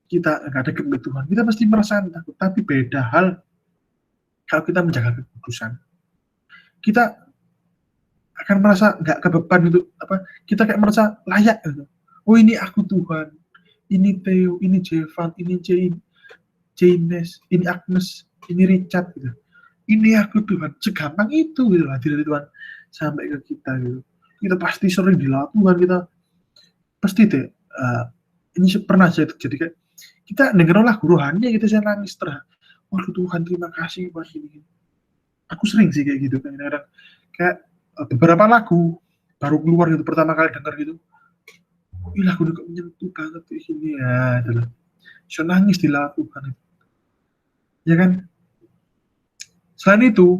kita nggak dekat dengan Tuhan, kita pasti merasa takut. Tapi beda hal kalau kita menjaga kekudusan, kita akan merasa nggak kebeban gitu, kita kayak merasa layak gitu. Oh, ini aku Tuhan, ini Theo, ini Jevan, ini James, ini Agnes, ini Richard gitu. Ini aku Tuhan, segampang itu gitu hadirat Tuhan sampai ke kita gitu. Kita pasti sering dilakukan, kita pasti deh ini pernah jadi kayak kita dengar lagu rohani, kita saya nangis waduh Tuhan terima kasih buat ini. Aku sering sih kayak gitu kadang-kadang, kayak beberapa lagu baru keluar gitu, pertama kali dengar gitu, ih lagu itu menyentuh banget kayak gini ya, adalah saya nangis dilakukan ya kan. Selain itu,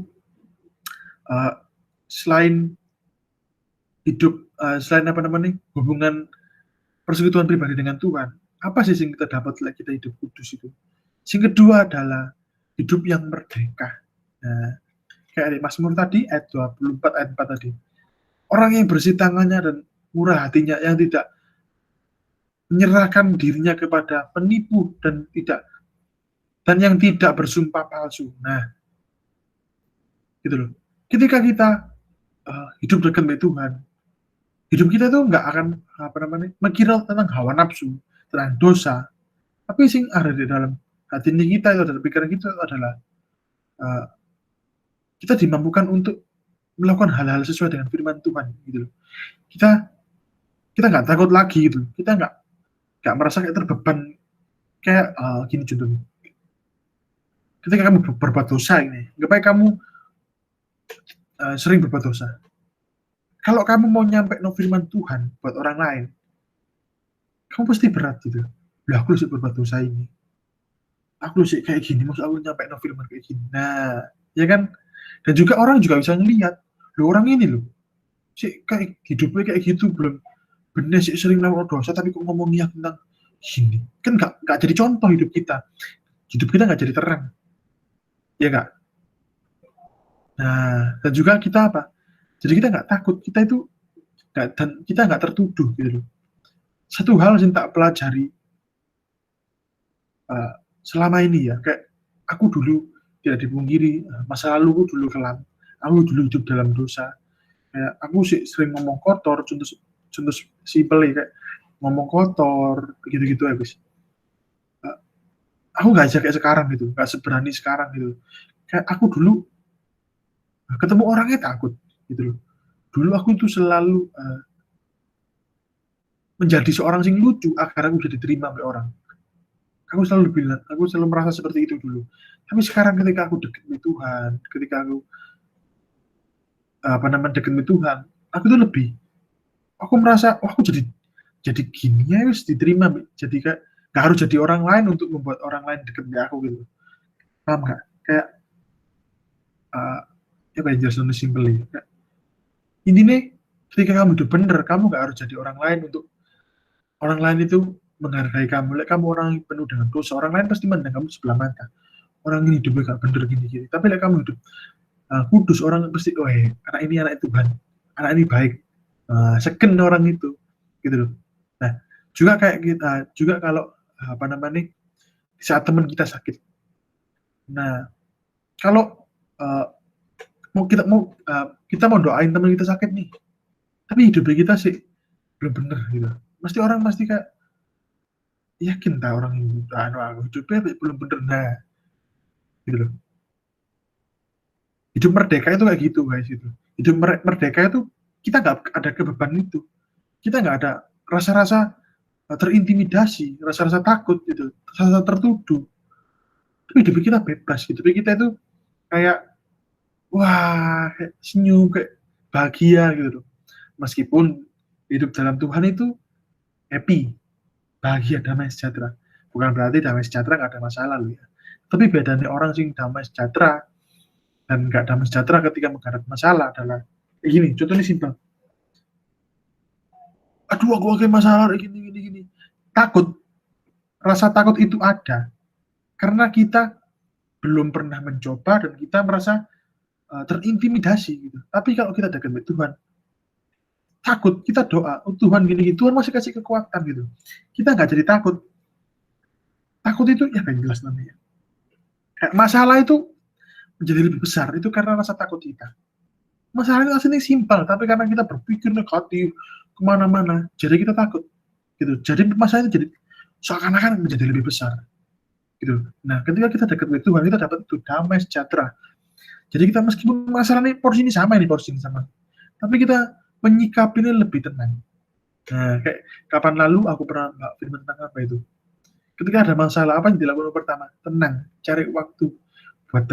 selain hidup, selain hubungan persekutuan pribadi dengan Tuhan, apa sih yang kita dapat setelah kita hidup kudus itu? Yang kedua adalah hidup yang merdeka. Nah, kayak di Mazmur tadi ayat 24 ayat 4 tadi, orang yang bersih tangannya dan murah hatinya, yang tidak menyerahkan dirinya kepada penipu dan yang tidak bersumpah palsu. Nah, gitu loh. Ketika kita hidup dekat dengan Tuhan, hidup kita tuh nggak akan mikir tentang hawa nafsu, tentang dosa, tapi sing ada di dalam hati kita itu, dalam pikiran kita itu adalah kita dimampukan untuk melakukan hal-hal sesuai dengan firman Tuhan gitu loh. Kita nggak takut lagi gitu, kita nggak merasa kayak terbeban kayak gini contohnya. Ketika kamu berbuat dosa ini, nggak baik kamu sering berbuat dosa. Kalau kamu mau nyampe firman Tuhan buat orang lain, kamu pasti berat gitu. Lah aku sih berbuat dosa ini, aku sih kayak gini, maksud aku nyampe firman kayak gini. Nah, ya kan. Dan juga orang juga bisa ngelihat, loh orang ini loh, sih kayak hidupnya kayak gitu, belum bener sih sering melakukan dosa, tapi kok ngomongnya tentang gini, kan nggak jadi contoh hidup kita nggak jadi terang, ya nggak. Nah, dan juga kita jadi kita nggak takut, kita itu dan kita nggak tertuduh gitu loh. Satu hal yang tak pelajari selama ini ya, kayak aku dulu tidak dipungkiri, masa laluku dulu kelam, aku dulu hidup dalam dosa, kayak aku sih sering ngomong kotor, contoh simpel kayak ngomong kotor gitu-gitu habis. Aku nggak kayak sekarang gitu, nggak seberani sekarang gitu. Kayak aku dulu ketemu orangnya takut gitu loh. Dulu aku itu selalu menjadi seorang sing lucu agar aku bisa diterima oleh orang. Aku selalu merasa seperti itu dulu. Tapi sekarang ketika aku dekat dengan Tuhan, ketika aku dekat dengan Tuhan, aku tuh lebih, aku merasa, aku jadi gini ya, harus diterima. Jadi kayak nggak harus jadi orang lain untuk membuat orang lain dekat dengan aku gitu. Paham nggak? Kayak jelas simpel ya. Ini nih, ketika kamu hidup bener, kamu nggak harus jadi orang lain untuk orang lain itu menghargai kamu. Kamu orang yang penuh dengan dosa, orang lain pasti mandang kamu sebelah mata. Orang ini hidupnya gak bener gini-gini. Tapi kamu hidup kudus, orang pasti, oh anak ini anak Tuhan, anak ini baik, seken orang itu, gitu loh. Nah, juga kayak kita, juga kalau saat teman kita sakit. Nah, kalau kita mau doain teman kita sakit nih, tapi hidupnya kita sih belum bener gitu. Orang pasti kayak yakin tak orang ini hidupnya belum bener, nah gitu loh. Hidup merdeka itu kayak gitu guys, gitu. Hidup merdeka itu kita nggak ada kebeban itu, kita nggak ada rasa-rasa terintimidasi, rasa-rasa takut gitu, rasa tertuduh. Tapi hidup kita bebas, hidup kita itu kayak wah, kayak senyum, kayak bahagia gitu loh. Meskipun hidup dalam Tuhan itu happy, bahagia, damai sejahtera. Bukan berarti damai sejahtera nggak ada masalah loh ya. Tapi bedanya orang sing damai sejahtera dan nggak damai sejahtera ketika menghadapi masalah adalah gini, contohnya simpel. Aduh, aku pakai masalah gini. Takut, rasa takut itu ada karena kita belum pernah mencoba dan kita merasa terintimidasi gitu. Tapi kalau kita dekat dengan Tuhan, takut, kita doa, oh Tuhan gini, Tuhan masih kasih kekuatan gitu. Kita nggak jadi takut. Takut itu ya kan jelas namanya. Kayak masalah itu menjadi lebih besar itu karena rasa takut kita. Masalah itu aslinya simpel, tapi karena kita berpikir negatif kemana-mana, jadi kita takut gitu. Jadi masalah itu jadi seakan-akan menjadi lebih besar gitu. Nah, ketika kita dekat dengan Tuhan, kita dapat itu damai sejahtera. Jadi kita meskipun masalah ini porsi ini sama, tapi kita menyikapinya lebih tenang. Nah, kayak kapan lalu aku pernah firman tentang apa itu? Ketika ada masalah, apa yang dilakukan pertama? Tenang, cari waktu buat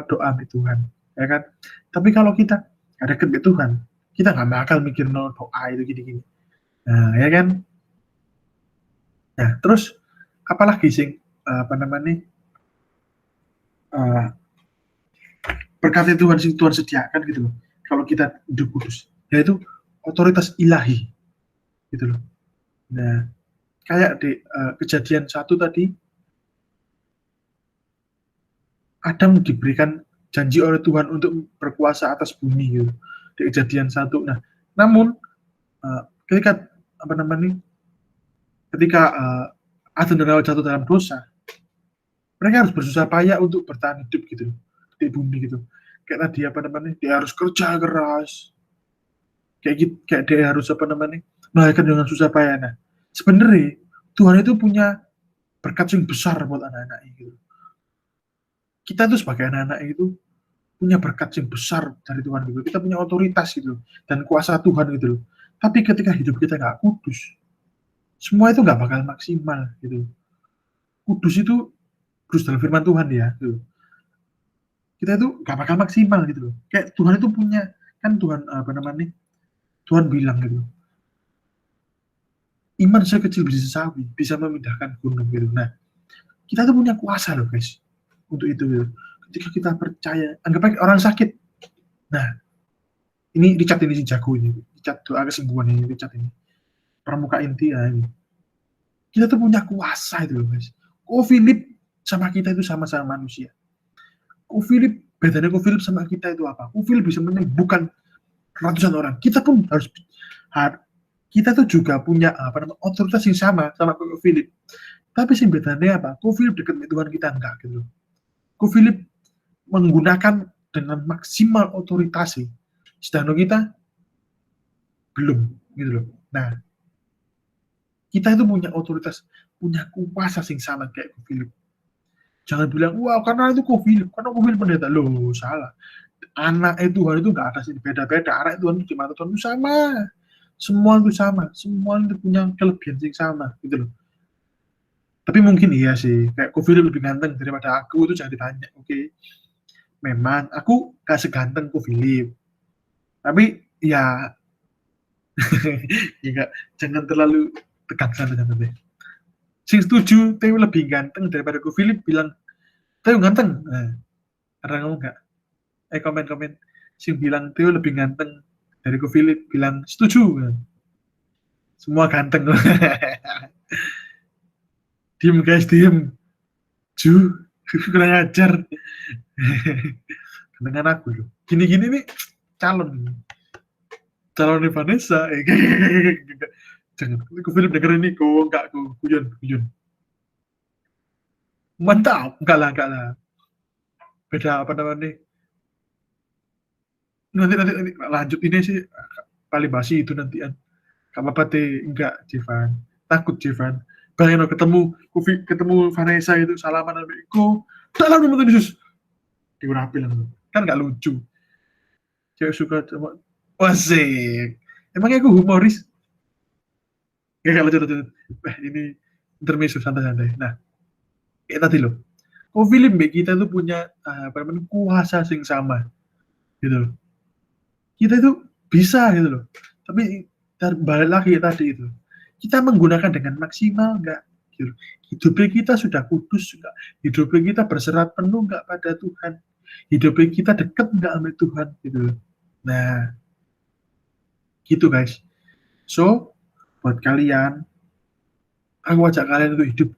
doa ke Tuhan, ya kan? Tapi kalau kita ada dekat ke Tuhan, kita nggak bakal mikir doa itu gini-gini. Nah, ya kan? Nah, terus apalagi sih berkat Tuhan sing Tuhan sediakan gitu loh. Kalau kita hidup kudus, yaitu otoritas ilahi, gitu loh. Nah, kayak di Kejadian 1 tadi, Adam diberikan janji oleh Tuhan untuk berkuasa atas bumi gitu. Di Kejadian 1. Nah, namun ketika Adam dan Hawa jatuh dalam dosa, mereka harus bersusah payah untuk bertahan hidup gitu di bumi gitu. Kayak tadi dia harus kerja keras. Kayak dia harus melahirkan dengan susah payah. Nah, sebenarnya Tuhan itu punya berkat yang besar buat anak-anak gitu. Kita tuh sebagai anak-anak itu punya berkat yang besar dari Tuhan gitu. Kita punya otoritas gitu dan kuasa Tuhan gitu loh. Tapi ketika hidup kita nggak kudus, semua itu nggak bakal maksimal gitu. Kudus dalam firman Tuhan ya gitu. Kita itu nggak bakal maksimal gitu loh. Kayak Tuhan itu punya, kan Tuhan Tuhan bilang gitu, iman sekecil biji sawi bisa memindahkan gunung gitu. Nah, kita tuh punya kuasa loh guys untuk itu gitu. Ketika kita percaya, anggap aja orang sakit. Nah, ini Richard ini si jago ini, Richard doa kesembuhan ini, Richard ini pramuka inti ya ini. Kita tuh punya kuasa itu loh guys. Philip sama kita itu sama-sama manusia. Philip, bedanya Philip sama kita itu apa? Philip bisa menyembuhkan ratusan orang. Kita pun kita tuh juga punya otoritas yang sama Philip. Tapi sih bedanya apa? Philip dekat dengan Tuhan, kita enggak gitu. Philip menggunakan dengan maksimal otoritas sih. Sedangkan kita belum gitu loh. Nah, kita itu punya otoritas, punya kuasa yang sama kayak Philip. Jangan bilang, wah karena itu Philip pendeta. Loh, salah. Anak Tuhan itu nggak ada sih beda-beda. Anak Tuhan itu di mata Tuhan itu sama. Semua itu sama. Semua itu punya kelebihan yang sama gitu loh. Tapi mungkin iya sih, kayak Philip lebih ganteng daripada aku, itu jangan ditanya, oke. Memang aku gak seganteng Philip. Tapi ya ya jangan terlalu tegang sana deh. Sing setuju Theo lebih ganteng daripada Philip bilang Theo ganteng. Nah, karena kamu enggak komen sing bilang Theo lebih ganteng dari Philip bilang setuju. Nah, semua ganteng. Diem guys, diem. Kurang ajar. Dengan aku loh. Gini-gini nih calon Vanessa. Jangan. Philip denger ini kok enggak guyon. Mantap, enggak lah. Beda apa namanya? Nanti lanjut ini sih paling basi itu nantian. Gak apa-apa teh, enggak Jevan. Takut Jevan. Bayangin ketemu Vanessa itu salaman sama Iko. Dalam nonton Yesus. Diurapin lah. Kan gak lucu. Cewek suka sama wasik. Emangnya aku humoris? Gak lucu. Ini intermezzo santai-santai. Nah, kayak tadi loh. Film kita itu punya kuasa yang sama gitu loh. Kita itu bisa gitu loh. Tapi balik lagi tadi itu. Kita menggunakan dengan maksimal enggak? Gitu. Hidupnya kita sudah kudus enggak? Hidupnya kita berserat penuh enggak pada Tuhan? Hidupnya kita dekat enggak sama Tuhan gitu loh. Nah, gitu guys. So, buat kalian, aku ajak kalian itu hidup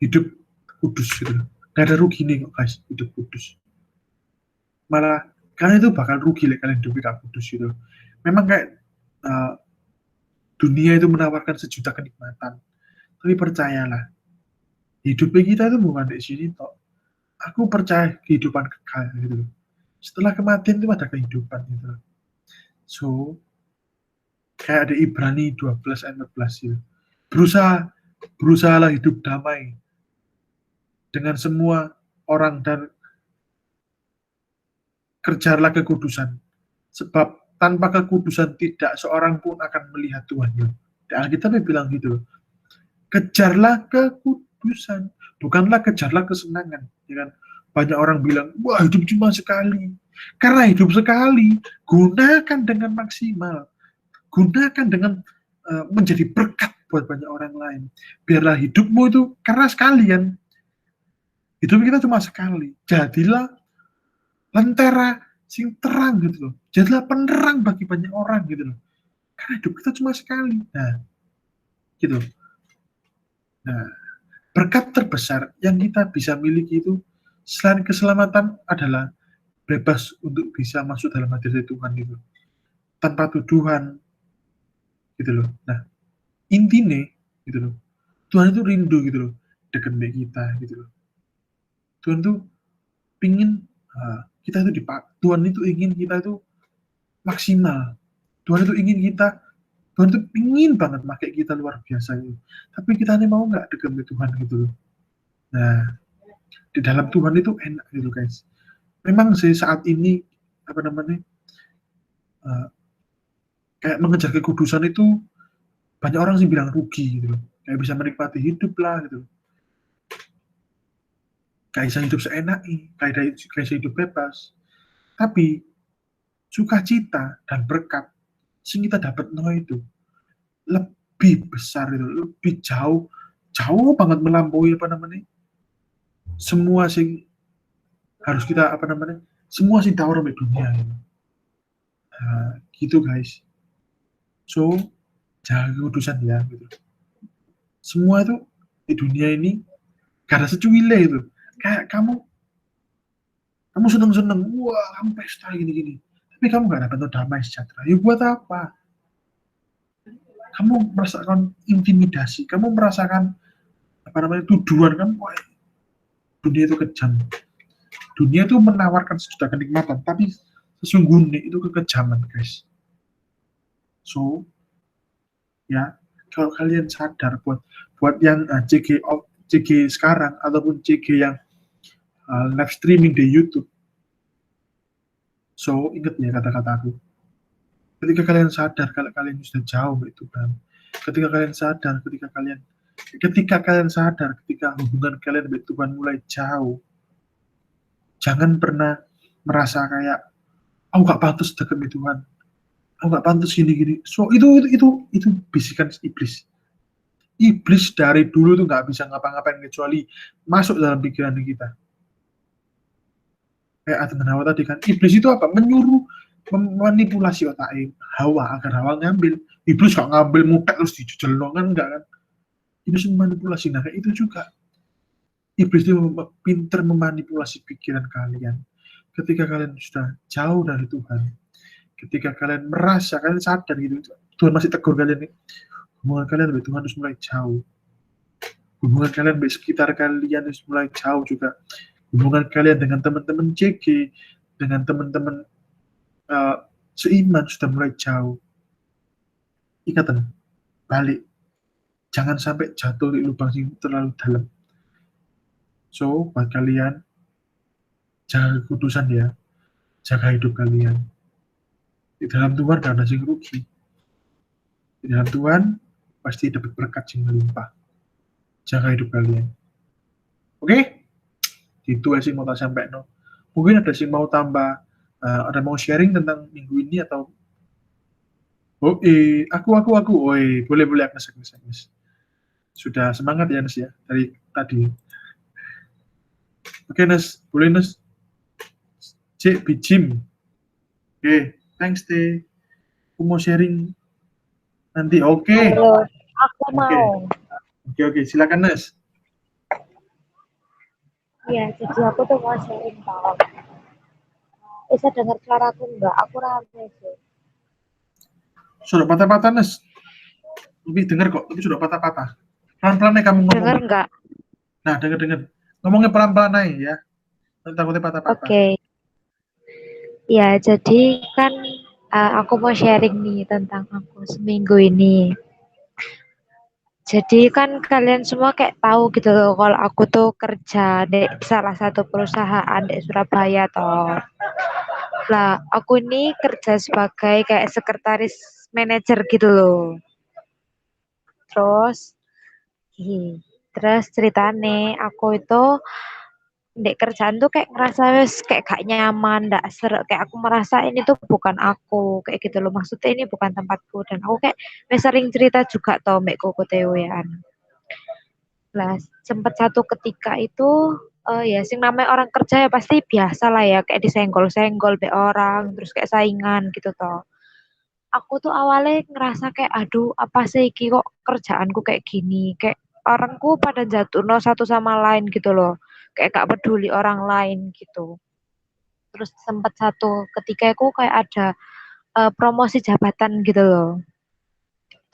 hidup kudus gitu loh. Gak ada rugi nih kok guys, hidup kudus. Malah kalian itu bakal rugi kalian hidup gak kudus gitu. Memang kayak dunia itu menawarkan sejuta kenikmatan. Tapi percayalah, hidupnya kita itu bukan di sini toh. Aku percaya kehidupan kekal gitu. Setelah kematian itu ada kehidupan gitu. So, kayak ada Ibrani 12 ayat 14 gitu. Berusahalah hidup damai dengan semua orang dan kejarlah kekudusan. Sebab tanpa kekudusan tidak seorang pun akan melihat Tuhan. Di Alkitab bilang gitu. Kejarlah kekudusan, bukanlah kejarlah kesenangan. Ya kan? Banyak orang bilang, wah hidup cuma sekali. Karena hidup sekali, gunakan dengan maksimal. Gunakan dengan menjadi berkat buat banyak orang lain. Biarlah hidupmu itu, karena sekalian, hidup kita cuma sekali. Jadilah lentera sing terang gitu loh. Jadilah penerang bagi banyak orang gitu loh. Karena hidup kita cuma sekali. Nah, gitu. Nah, berkat terbesar yang kita bisa miliki itu selain keselamatan adalah bebas untuk bisa masuk dalam hadirat Tuhan gitu. Tanpa tuduhan gitu loh. Nah, intinya gitu loh. Tuhan itu rindu gitu loh dekat dengan kita gitu loh. Tuhan tuh pingin kita itu Tuhan itu ingin kita itu maksimal. Tuhan itu pingin banget pakai kita luar biasa gitu. Tapi kita ini mau nggak dekat dengan Tuhan gitu loh. Nah, di dalam Tuhan itu enak gitu guys. Memang sih saat ini kayak mengejar kekudusan itu banyak orang sih bilang rugi gitu loh. Kayak bisa menikmati hidup lah gitu. Kayak bisa hidup seenaknya, kayak bisa hidup bebas. Tapi sukacita dan berkat yang kita dapat itu lebih besar itu, lebih jauh banget melampaui semua sing harus kita semua sing tawar di dunia ini. Gitu guys. So jaga kekudusan ya gitu. Semua itu di dunia ini gak ada secuile itu. Kayak kamu seneng-seneng, wah kamu pesta gini-gini. Tapi kamu gak dapat damai sejahtera. Ya buat apa? Kamu merasakan intimidasi, kamu merasakan tuduhan kamu, wah, dunia itu kejam. Dunia itu menawarkan sejuta kenikmatan, tapi sesungguhnya itu kekejaman, guys. So, ya, kalau kalian sadar buat yang CG sekarang ataupun CG yang live streaming di YouTube, so ingat ya kata-kataku. Ketika kalian sadar kalau kalian sudah jauh dari Tuhan, ketika kalian sadar ketika hubungan kalian dengan Tuhan mulai jauh, jangan pernah merasa kayak aku gak pantas dekat dengan Tuhan, aku gak pantas gini-gini. So itu bisikan iblis. Iblis dari dulu tuh gak bisa ngapa-ngapain kecuali masuk dalam pikiran kita. Kayak Adam dan Hawa tadi kan, iblis itu apa? Memanipulasi otak Hawa agar Hawa ngambil. Iblis gak ngambil mutek terus dijujel kan, enggak kan? Iblis memanipulasi. Nah kayak itu juga. Iblis itu pinter memanipulasi pikiran kalian. Ketika kalian sudah jauh dari Tuhan, ketika kalian merasa, kalian sadar gitu, Tuhan masih tegur kalian nih, hubungan kalian dengan Tuhan harus mulai jauh. hubungan kalian di sekitar kalian wis mulai jauh juga, hubungan kalian dengan teman-teman CG, dengan teman-teman seiman sudah mulai jauh. Ikatan balik, jangan sampai jatuh di lubang yang terlalu dalam. So buat kalian, jaga kekudusan ya, jaga hidup kalian. Di dalam Tuhan gak ada sing rugi. Di dalam Tuhan pasti dapat berkat yang melimpah. Jaga hidup kalian. Oke? Itu sih mau tak sampai no. Mungkin ada sih mau tambah, ada mau sharing tentang minggu ini atau aku, boleh Agnes. Sudah semangat ya Nes ya dari tadi. Oke Nes, boleh Nes. Cek bijim. Oke, thanks deh. Aku mau sharing nanti. Oke. Halo, aku Oke. mau. Oke, silakan Nes. Iya, jadi aku tuh mau sharing tau. Bisa dengar suaraku enggak? Aku rame sih. Sudah patah-patah Nes. Lebih dengar kok, tapi sudah patah-patah. Pelan-pelan nih kamu ngomong. Dengar enggak? Nah, dengar. Ngomongnya pelan-pelan aja ya. Nanti takutnya patah-patah. Oke. Ya, jadi kan aku mau sharing nih tentang aku seminggu ini. Jadi kan kalian semua kayak tahu gitu loh kalau aku tuh kerja di salah satu perusahaan di Surabaya toh. Lah, aku ini kerja sebagai kayak sekretaris manajer gitu loh. Terus ceritane aku itu di kerjaan tuh kayak ngerasa wes kayak gak nyaman, ndak seru, kayak aku merasa ini tuh bukan aku, kayak gitu loh. Maksudnya ini bukan tempatku dan aku kayak wes sering cerita juga tau mbak Koko Tewean. Lah, sempet satu ketika itu ya sing namanya orang kerja ya pasti biasa lah ya kayak disenggol-senggol be orang, terus kayak saingan gitu toh. Aku tuh awalnya ngerasa kayak aduh apa sih iki kok kerjaanku kayak gini, kayak orangku pada jatuh no satu sama lain gitu loh, kayak gak peduli orang lain gitu. Terus sempat satu ketika aku kayak ada promosi jabatan gitu loh.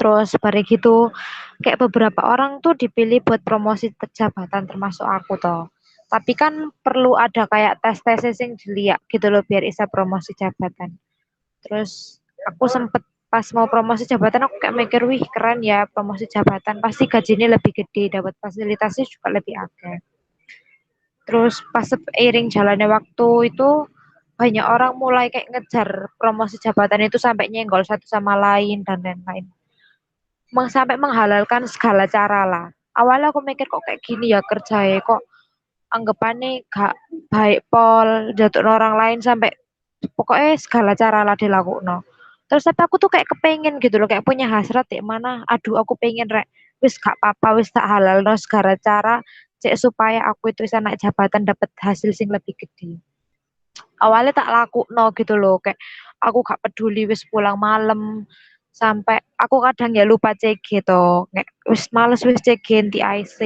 Terus pada gitu kayak beberapa orang tuh dipilih buat promosi jabatan termasuk aku toh. Tapi kan perlu ada kayak tes-tes yang dilihat gitu loh biar bisa promosi jabatan. Terus aku sempet pas mau promosi jabatan aku kayak mikir wih keren ya promosi jabatan pasti gajinya lebih gede, dapat fasilitasnya juga lebih akeh. Terus pas seiring jalannya waktu itu banyak orang mulai kayak ngejar promosi jabatan itu sampai nyenggol satu sama lain dan lain-lain. Sampai menghalalkan segala cara lah. Awalnya aku mikir kok kayak gini ya kerja ya kok anggapannya gak baik pol jatuh orang lain sampai pokoknya segala cara lah dilakukan. Terus tapi aku tuh kayak kepengen gitu loh, kayak punya hasrat di mana, aduh aku pengen rek, wis gak apa-apa, wis tak halal no segala cara, cek supaya aku itu bisa naik jabatan dapat hasil sing lebih gede. Awalnya tak laku no gitu loh, kayak aku gak peduli wis pulang malam, sampai aku kadang ya lupa cek gitu, kayak wis males wis cek di IC,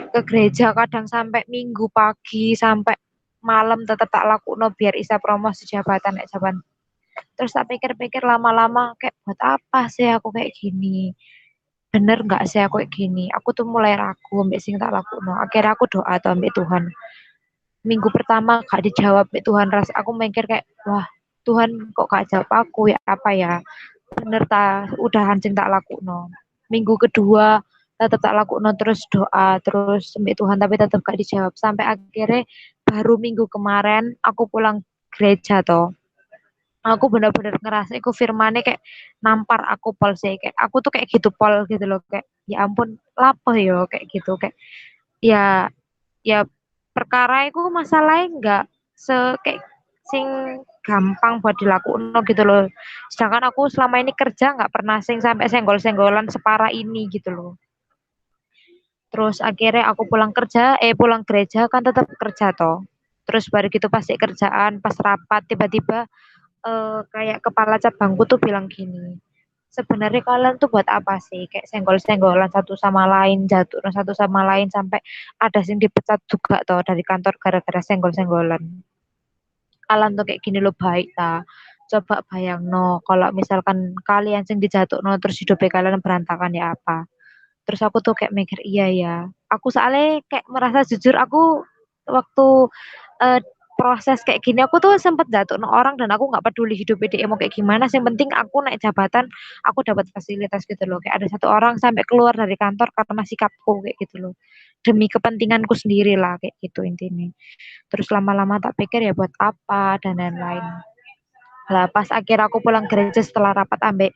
ke gereja kadang sampai minggu pagi, sampai malam tetap tak laku no biar bisa promosi jabatan naik jabatan. Terus tak pikir-pikir lama-lama kayak buat apa sih aku kayak gini, bener nggak sih aku kayak gini. Aku tuh mulai ragu ambek sing tak lakuno. Akhirnya aku doa tuh ambek Tuhan. Minggu pertama gak dijawab ambek Tuhan, ras aku mikir kayak wah Tuhan kok gak jawab aku ya, apa ya, bener ta udah hancing tak lakuno. Minggu kedua tetap tak lakuno, terus doa terus ambek Tuhan tapi tetap gak dijawab, sampai akhirnya baru minggu kemarin aku pulang gereja toh, aku bener-bener ngerasa aku firmannya kayak nampar aku pol sih, kayak aku tuh kayak gitu pol gitu loh, kayak ya ampun lapo yo kayak gitu, kayak ya ya perkara itu masalahnya enggak kayak sing gampang buat dilakukan gitu loh, sedangkan aku selama ini kerja nggak pernah sing sampai senggol-senggolan separah ini gitu loh. Terus akhirnya aku pulang gereja kan tetap kerja toh, terus baru gitu pasti kerjaan pas rapat tiba-tiba kayak kepala cabangku tuh bilang gini, sebenarnya kalian tuh buat apa sih kayak senggol-senggolan satu sama lain, jatuh satu sama lain, sampai ada yang dipecat juga tuh dari kantor gara-gara senggol-senggolan. Kalian tuh kayak gini lo baik ta, coba bayang no kalau misalkan kalian yang dijatuh no terus hidupnya kalian berantakan ya apa. Terus aku tuh kayak mikir iya ya, Aku soalnya kayak merasa jujur aku waktu eh, proses kayak gini aku tuh sempet jatuh orang dan aku nggak peduli hidup dia mau kayak gimana. Yang penting aku naik jabatan, aku dapat fasilitas gitu loh. Kayak ada satu orang sampai keluar dari kantor karena sikapku kayak gitu loh. Demi kepentinganku sendiri lah kayak gitu intinya. Terus lama-lama tak pikir ya buat apa dan lain-lain. Lah pas akhir aku pulang gereja setelah rapat ambek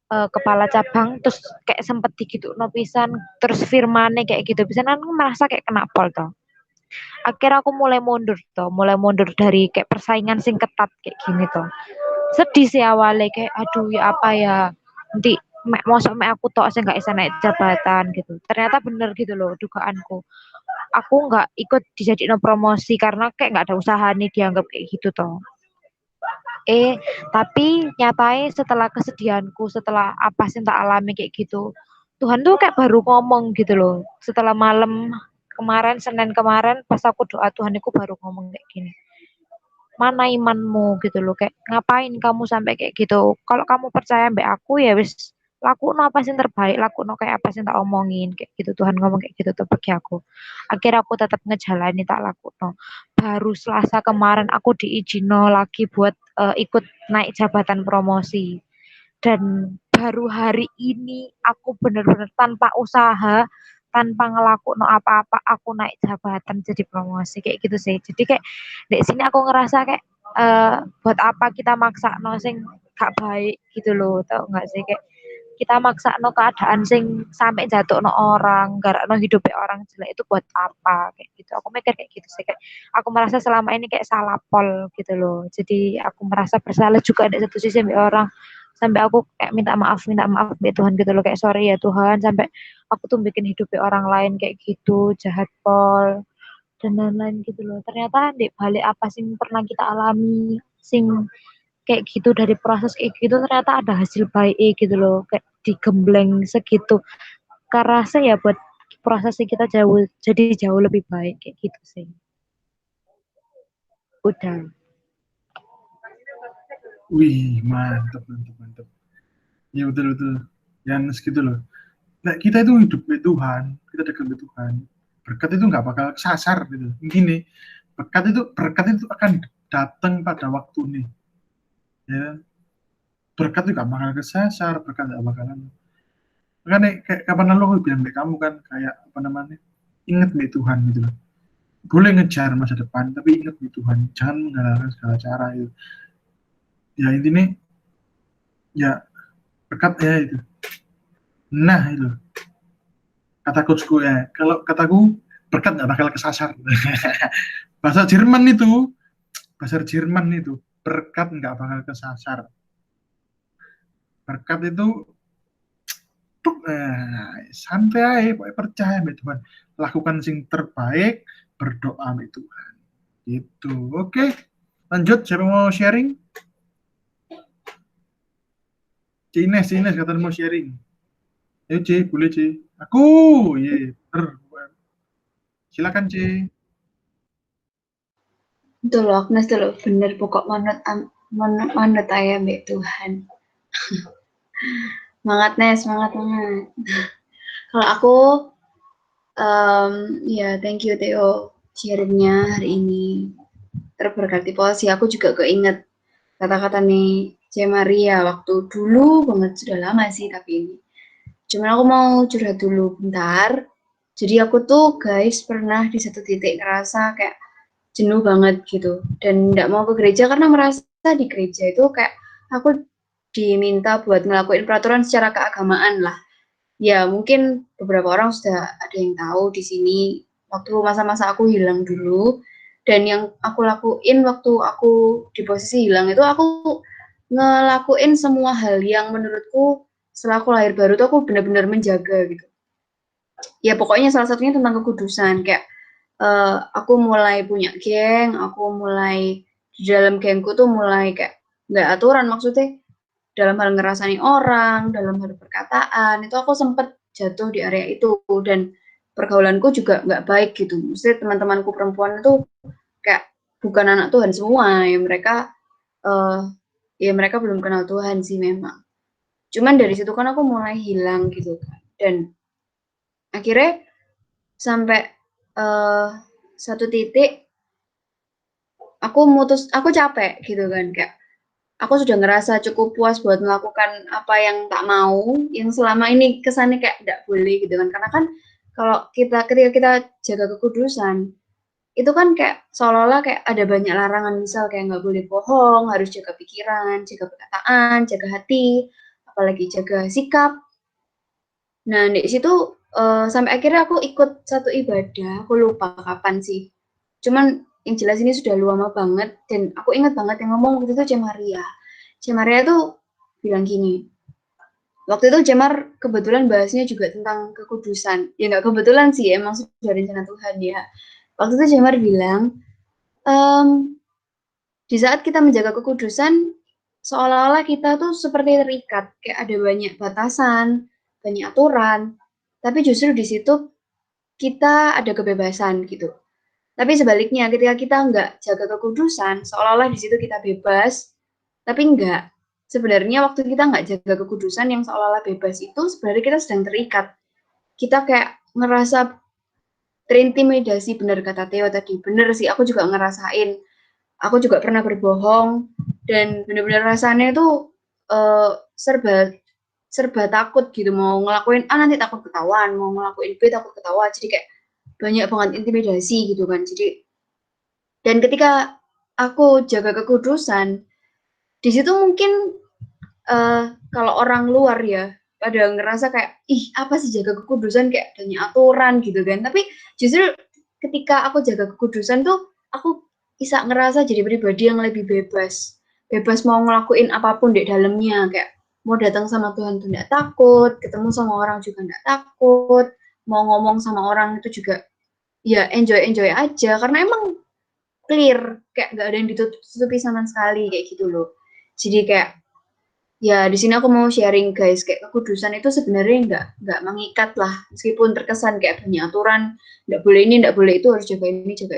kepala cabang terus kayak sempet digitu no pisan terus firmane kayak gitu pisan kan aku merasa kayak kena pol toh. Akhirnya aku mulai mundur dari kayak persaingan sing ketat kayak gini toh. Sedih sih awalnya kayak aduh ya apa ya nanti mosok aku tok sing gak bisa naik jabatan gitu. Ternyata bener gitu loh dugaanku. Aku nggak ikut dijadiin promosi karena kayak nggak ada usaha nih dianggap kayak gitu toh. Tapi nyatanya setelah kesedihanku, setelah apa sih yang tak alami kayak gitu, Tuhan tuh kayak baru ngomong gitu loh. Setelah malam kemarin, Senin kemarin, pas aku doa Tuhan itu baru ngomong kayak gini. Mana imanmu gitu loh, kayak ngapain kamu sampai kayak gitu. Kalau kamu percaya mbak aku ya wis laku no apa sih yang terbaik, laku no kayak apa sih yang tak omongin kayak gitu. Tuhan ngomong kayak gitu tuh bagi aku. Akhirnya aku tetap ngejalani tak laku no. Baru Selasa kemarin aku diizino lagi buat ikut naik jabatan promosi dan baru hari ini aku bener-bener tanpa usaha tanpa ngelakuin apa-apa aku naik jabatan jadi promosi kayak gitu sih. Jadi kayak di sini aku ngerasa kayak buat apa kita maksa no sing gak baik gitu loh, tau nggak sih kayak kita maksa no keadaan sing sampai jatuh no orang, gara no hidupnya orang jelek itu buat apa kayak gitu. Aku mikir kayak gitu sih kayak aku merasa selama ini kayak salah pol gitu loh. Jadi aku merasa bersalah juga di satu sisi sama orang sampai aku kayak minta maaf ya Tuhan gitu loh kayak sorry ya Tuhan sampai aku tuh bikin hidupnya orang lain kayak gitu jahat pol dan lain-lain gitu loh. Ternyata di balik apa sih yang pernah kita alami sing kayak gitu dari proses kayak gitu ternyata ada hasil baik gitu loh kayak digembleng segitu karena saya buat prosesnya kita jauh jadi jauh lebih baik kayak gitu sih. Udah. Wih, mantap, mantap, mantap. Ya betul betul. Yang segitu loh. Nah, kita itu hidup di Tuhan, kita dekat di Tuhan. Berkat itu nggak bakal sasar gitu. Gini, berkat itu akan datang pada waktu nih. Ya, berkat itu nggak bakal kesasar, berkat nggak bakalan. Makanya kayak kapan lalu aku bilang ke kamu kan kayak apa namanya? Ingat nih Tuhan gitu loh. Boleh ngejar masa depan, tapi ingat nih Tuhan, jangan menghalalkan segala cara itu. Ya intinya ya berkat ya itu. Nah itu kata coachku ya. Kalau kataku berkat nggak bakal kesasar. bahasa Jerman itu berkat nggak bakal kesasar. Berkat itu santai aja, pokoknya percaya sama Tuhan. Lakukan sing terbaik, berdoa sama Tuhan. Gitu. Oke. Lanjut, siapa mau sharing? Cines katanya mau sharing. Ayo C, boleh C. Aku, iya. Silakan C. Betul loh, Agnes tuh loh, bener pokok manut ayah mbak Tuhan. Semangat Nes, semangat banget. Kalau aku, ya thank you Theo sharingnya hari ini. Terberkati Polsi, aku juga keinget kata-kata nih C. Maria waktu dulu banget, sudah lama sih tapi ini. Cuman aku mau curhat dulu bentar. Jadi aku tuh guys pernah di satu titik ngerasa kayak jenuh banget gitu dan nggak mau ke gereja karena merasa di gereja itu kayak aku diminta buat ngelakuin peraturan secara keagamaan lah. Ya mungkin beberapa orang sudah ada yang tahu di sini waktu masa-masa aku hilang dulu dan yang aku lakuin waktu aku di posisi hilang itu aku ngelakuin semua hal yang menurutku setelah aku lahir baru tuh aku benar-benar menjaga gitu. Ya pokoknya salah satunya tentang kekudusan kayak aku mulai punya geng, aku mulai di dalam gengku tuh mulai kayak nggak aturan maksudnya dalam hal ngerasani orang, dalam hal perkataan itu aku sempet jatuh di area itu dan pergaulanku juga nggak baik gitu. Maksudnya teman-temanku perempuan itu kayak bukan anak Tuhan semua ya mereka belum kenal Tuhan sih memang. Cuman dari situ kan aku mulai hilang gitu kan dan akhirnya sampai satu titik aku capek gitu kan, kayak aku sudah ngerasa cukup puas buat melakukan apa yang tak mau, yang selama ini kesannya kayak tidak boleh gitu kan. Karena kan kalau ketika kita jaga kekudusan, itu kan kayak seolah-olah kayak ada banyak larangan, misal kayak nggak boleh bohong, harus jaga pikiran, jaga perkataan, jaga hati, apalagi jaga sikap. Nah, di situ sampai akhirnya aku ikut satu ibadah, aku lupa kapan sih. Cuman yang jelas ini sudah lama banget dan aku ingat banget yang ngomong waktu itu Cemaria. Cemaria tuh bilang gini, waktu itu Cemar kebetulan bahasnya juga tentang kekudusan. Ya nggak kebetulan sih, emang sudah rencana Tuhan ya. Waktu itu Cemar bilang, di saat kita menjaga kekudusan, seolah-olah kita tuh seperti terikat, kayak ada banyak batasan, banyak aturan, tapi justru di situ kita ada kebebasan gitu. Tapi sebaliknya, ketika kita nggak jaga kekudusan, seolah-olah di situ kita bebas, tapi enggak. Sebenarnya waktu kita nggak jaga kekudusan yang seolah-olah bebas itu, sebenarnya kita sedang terikat. Kita kayak ngerasa terintimidasi, benar kata Theo tadi. Bener sih, aku juga ngerasain. Aku juga pernah berbohong, dan benar-benar rasanya itu serba serba takut gitu, mau ngelakuin A nanti takut ketahuan, mau ngelakuin B takut ketahuan, jadi kayak banyak banget intimidasi gitu kan. Jadi dan ketika aku jaga kekudusan, di situ mungkin kalau orang luar ya pada ngerasa kayak ih apa sih jaga kekudusan kayak banyak aturan gitu kan. Tapi justru ketika aku jaga kekudusan tuh aku bisa ngerasa jadi pribadi yang lebih bebas. Bebas mau ngelakuin apapun di dalamnya, kayak mau datang sama Tuhan tuh enggak takut, ketemu sama orang juga enggak takut, mau ngomong sama orang itu juga ya enjoy aja karena emang clear, kayak nggak ada yang ditutupi sama sekali kayak gitu loh. Jadi kayak ya di sini aku mau sharing guys, kayak kekudusan itu sebenarnya nggak mengikat lah, meskipun terkesan kayak banyak aturan, nggak boleh ini, nggak boleh itu, harus jaga ini, jaga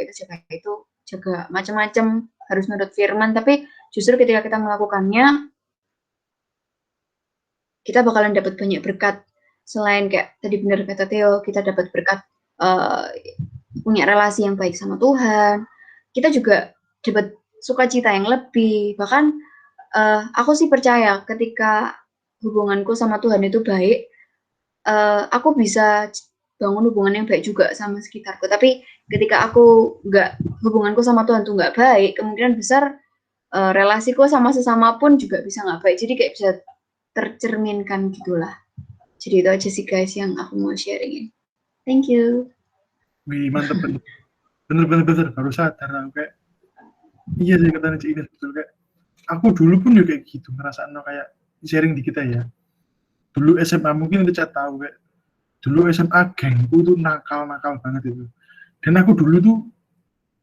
itu, jaga macam-macam, harus nurut firman. Tapi justru ketika kita melakukannya, kita bakalan dapat banyak berkat. Selain kayak tadi benar kata Theo, kita dapat berkat punya relasi yang baik sama Tuhan, kita juga dapat sukacita yang lebih. Bahkan aku sih percaya ketika hubunganku sama Tuhan itu baik, aku bisa bangun hubungan yang baik juga sama sekitarku. Tapi ketika hubunganku sama Tuhan tuh nggak baik, kemungkinan besar relasiku sama sesama pun juga bisa nggak baik. Jadi kayak bisa tercerminkan gitulah. Jadi itu aja sih guys yang aku mau sharingin. Thank you. Wih, mantep bener baru sadar aku kayak iya sih katanya Cik Ines, betul, kayak aku dulu pun juga kayak gitu ngerasain kayak sharing di kita ya. Dulu SMA mungkin itu chat tahu kayak dulu SMA gengku tuh nakal banget itu. Dan aku dulu tuh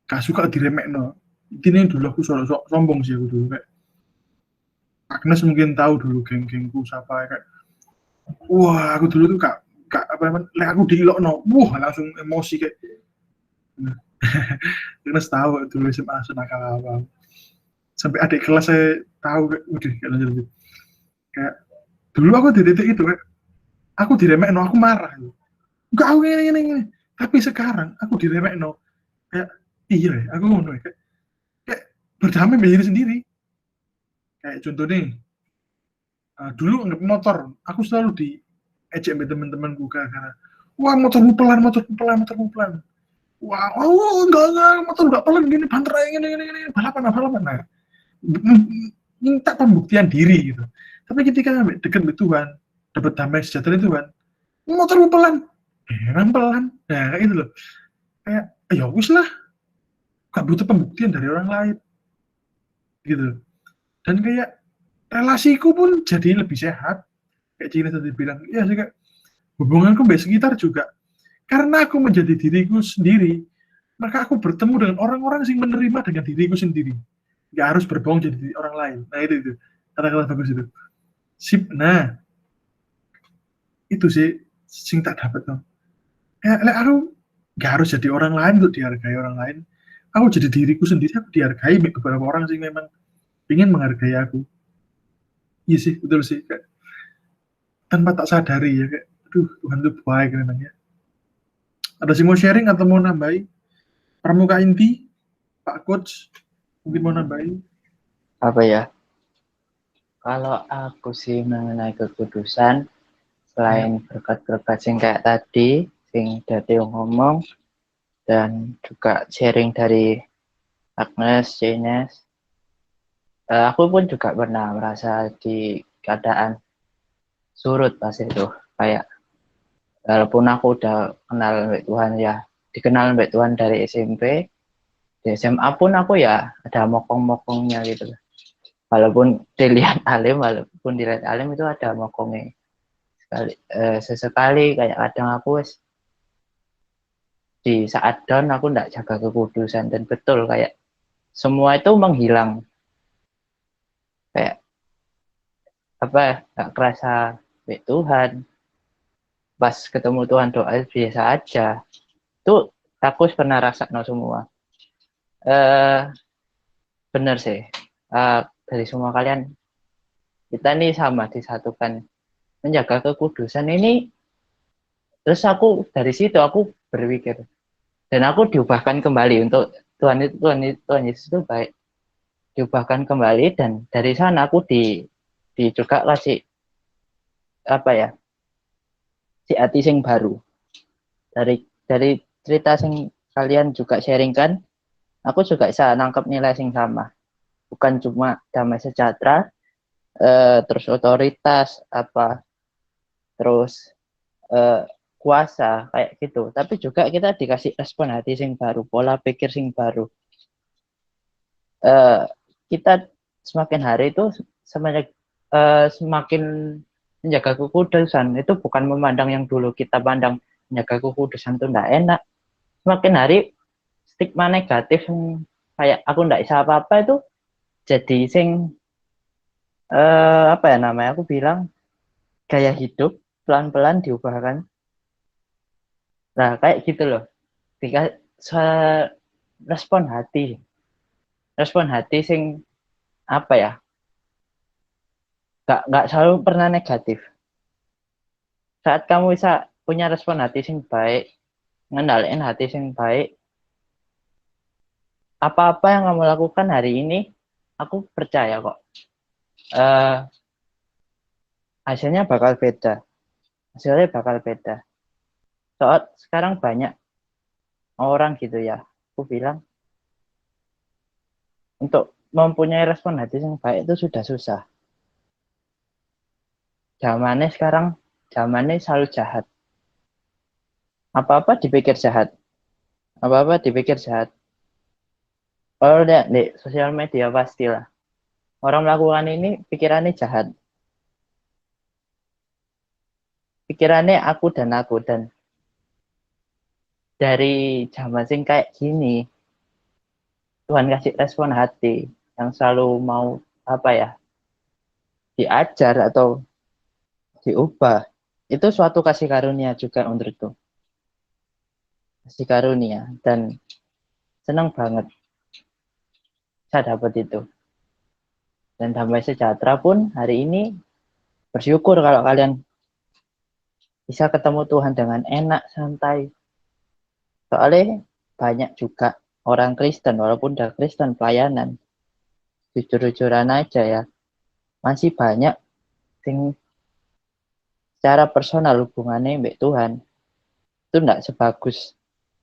gak suka diremekno. Intinya dulu aku sombong sih aku dulu kayak Agnes mungkin tahu dulu geng-gengku siapa kayak wah aku dulu tuh kak apa namanya aku diilokno wah langsung emosi kayak Agnes tahu dulu SMA nakal apa sampai adik kelas saya tahu kayak udah kayak lanjut kayak dulu aku di titik itu kayak aku diremekno aku marah enggak aku ini tapi sekarang aku diremekno kayak iya aku ngono kayak berdamai dengan diri sendiri. Kayak contoh nih dulu nggak motor aku selalu diejek sama teman-temanku karena wah motormu pelan wah enggak motor nggak pelan gini banterai gini balapan nah minta pembuktian diri gitu. Tapi ketika dekat dengan Tuhan dapat damai sejahtera Tuhan motormu pelan emang pelan nah kayak gitu loh kayak ya wis lah gak butuh pembuktian dari orang lain gitu. Dan kayak relasiku pun jadi lebih sehat kayak Cina tadi bilang ya sih kayak hubunganku sama sekitar juga karena aku menjadi diriku sendiri maka aku bertemu dengan orang-orang yang menerima dengan diriku sendiri nggak harus berbohong jadi diri orang lain. Nah itu kata-kata bagus itu sip. Nah itu sih sing tak dapat dong kayak aku nggak harus jadi orang lain untuk dihargai orang lain, aku jadi diriku sendiri, aku dihargai beberapa orang sih memang ingin menghargai aku. Iya sih betul sih kayak tanpa tak sadari ya kayak aduh Tuhan tuh baik memang ya. Ada sih mau sharing atau mau nambahin? Pramuka inti, Pak Coach, mungkin mau nambahin? Apa ya? Kalau aku sih mengenai kekudusan, selain berkat-berkat sing kayak tadi, sing Dati ngomong, dan juga sharing dari Agnes, Jenes, aku pun juga pernah merasa di keadaan surut pas itu. Kayak walaupun aku udah kenal Mbak Tuhan ya, dikenal Mbak Tuhan dari SMP, di SMA pun aku ya ada mokong-mokongnya gitu. Walaupun dilihat alim, itu ada mokongnya. Sesekali kayak kadang aku di saat down aku nggak jaga kekudusan, dan betul kayak semua itu menghilang, kayak apa, nggak kerasa Mbak Tuhan, pas ketemu Tuhan doa biasa aja, itu aku pernah rasa no semua. Bener sih, dari semua kalian kita nih sama disatukan menjaga kekudusan ini. Terus aku dari situ aku berpikir, dan aku diubahkan kembali untuk Tuhan Yesus itu baik, diubahkan kembali, dan dari sana aku di juga kasih apa ya, si hati sing baru dari cerita sing kalian juga sharingkan, aku juga bisa nangkep nilai sing sama, bukan cuma damai sejahtera, terus otoritas apa, terus kuasa kayak gitu, tapi juga kita dikasih respon hati sing baru, pola pikir sing baru. Kita semakin hari itu semakin menjaga kekudusan itu bukan memandang yang dulu kita pandang menjaga kekudusan itu enggak enak. Semakin hari stigma negatif kayak aku enggak bisa apa-apa itu jadi sing apa ya namanya, aku bilang gaya hidup pelan-pelan diubahkan. Nah kayak gitu loh, respon hati sing apa ya, nggak selalu pernah negatif. Saat kamu bisa punya respon hati sing baik, ngendaliin hati sing baik, apa-apa yang kamu lakukan hari ini, aku percaya kok hasilnya bakal beda. Soal sekarang banyak orang gitu ya, aku bilang untuk mempunyai respon hati yang baik itu sudah susah. Zamannya selalu jahat. Apa-apa dipikir jahat. Kalau lihat di sosial media pastilah orang melakukan ini pikirannya jahat. Pikirannya aku, dan dari zaman sing kayak gini, Tuhan kasih respon hati yang selalu mau apa ya, diajar atau diubah. Itu suatu kasih karunia juga menurutku. Kasih karunia, dan senang banget saya dapat itu. Dan damai sejahtera pun hari ini bersyukur kalau kalian bisa ketemu Tuhan dengan enak, santai. Soalnya banyak juga orang Kristen, walaupun udah Kristen pelayanan, jujur-jujuran aja ya, masih banyak yang secara personal hubungannya mbak Tuhan itu enggak sebagus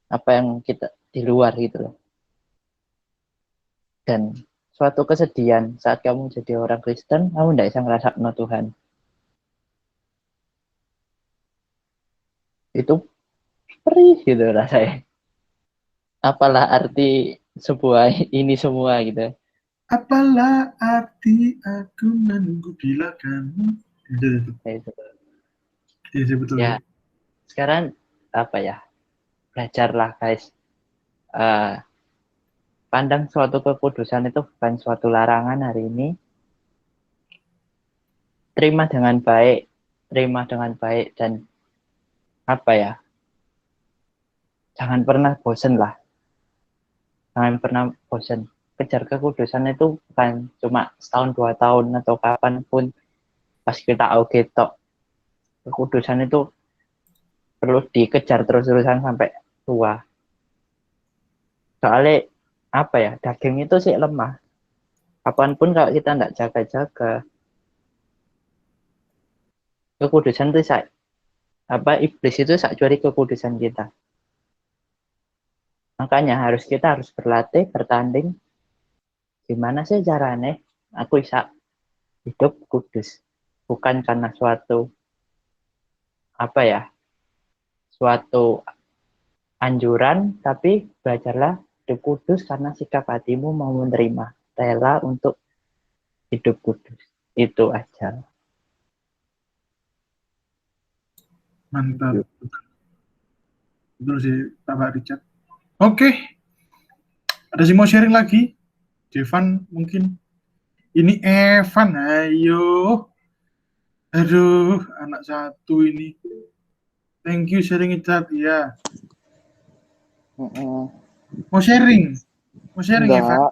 apa yang kita di luar gitu loh. Dan suatu kesedihan saat kamu jadi orang Kristen, kamu enggak bisa ngerasa no Tuhan. Itu perih gitu rasanya. Apalah arti sebuah ini semua gitu. Apalah arti aku menunggu bila kamu. Itu. Iya betul. Ya, sekarang apa ya? Belajarlah guys. Pandang suatu kekudusan itu bukan suatu larangan hari ini. Terima dengan baik, dan apa ya? Jangan pernah bosen lah. Jangan pernah bosen. Kejar kekudusan itu bukan cuma setahun 2 tahun atau kapanpun pas kita auge tok. Kekudusan itu perlu dikejar terus-terusan sampai tua. Soalnya apa ya, daging itu sih lemah. Kapanpun kalau kita nggak jaga-jaga, kekudusan itu iblis itu sak curi kekudusan kita. Makanya kita harus berlatih, bertanding. Gimana sih caranya aku bisa hidup kudus? Bukan karena suatu anjuran, tapi belajarlah hidup kudus karena sikap hatimu mau menerima, rela untuk hidup kudus. Itu aja. Mantap. Betul sih, Bapak Richard. Oke. Ada sih mau sharing lagi? Devan mungkin. Ini Evan, ayo. Aduh, anak satu ini. Thank you sharing it, ya. Mau sharing? Evan?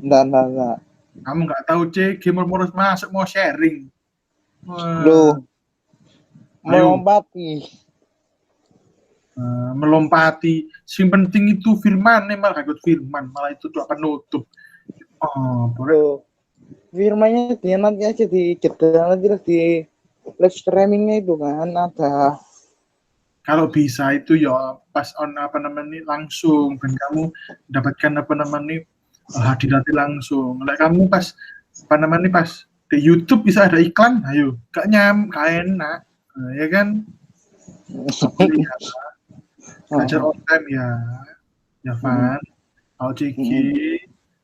Enggak. Kamu nggak tahu, gamer moros masuk mau sharing. Loh. Melompati. Yang penting itu firman, malah ikut firman, malah itu doa penutup. Oh, boleh. Firmannya dia nanti aja di jeda nanti di live streamingnya itu kan ada. Kalau bisa itu ya pas on langsung dan kamu mendapatkan hadirat langsung. Like kamu pas pas di YouTube bisa ada iklan, ayo gak enak, ya kan? Belajar on time ya Van. Kalau Ciki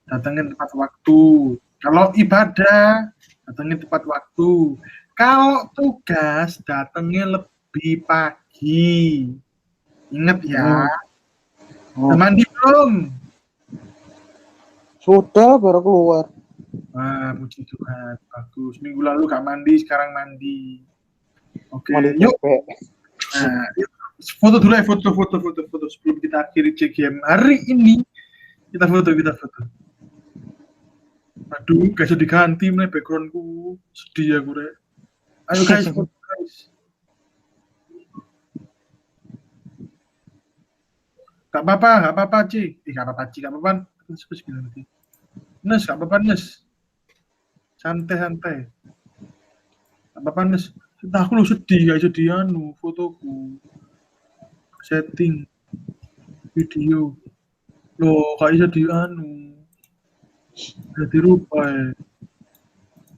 datangin tepat waktu. Kalau ibadah datangin tepat waktu. Kalau tugas datangnya lebih pagi. Ingat ya. Mandi belum? Sudah baru keluar. Puji Tuhan, bagus. Minggu lalu gak mandi, sekarang mandi. Oke, yuk. Nah, yuk. Foto dulu ya, foto sebelum kita akhiri CGM hari ini. Kita foto. Aduh, gak bisa diganti nih backgroundku. Sedih aku, Rek. Ayo guys, foto guys. Gak apa-apa, Ci. Gak apa-apa. Nes, gak apa-apa, Nes. Santai. Gak apa-apa, Nes. Aku lu sedih, gak jadi fotoku. Setting video. Loh, gak bisa jadi rupa ya.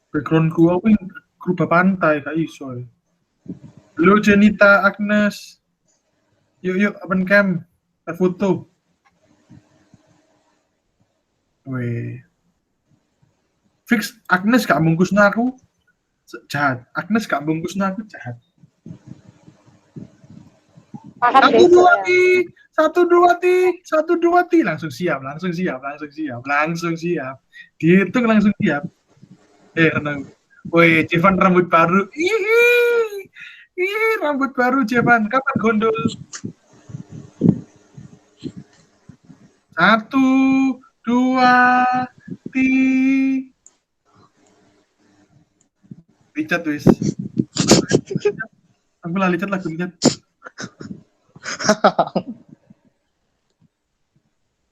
Backgroundku aku rubah pantai, gak iso ya. Halo Jenita, Agnes. Yuk, open cam. Foto. Weh. Fix, Agnes gak bungkusna aku. Jahat. Agnes gak bungkusna aku, jahat. Satu dua ti. Langsung siap. Dihitung langsung siap. Tenang. Woi, Jevan rambut baru. Rambut baru Jevan. Kapan gondol? 1, 2, 3. Licat wis. Aku lah licat lagu licat.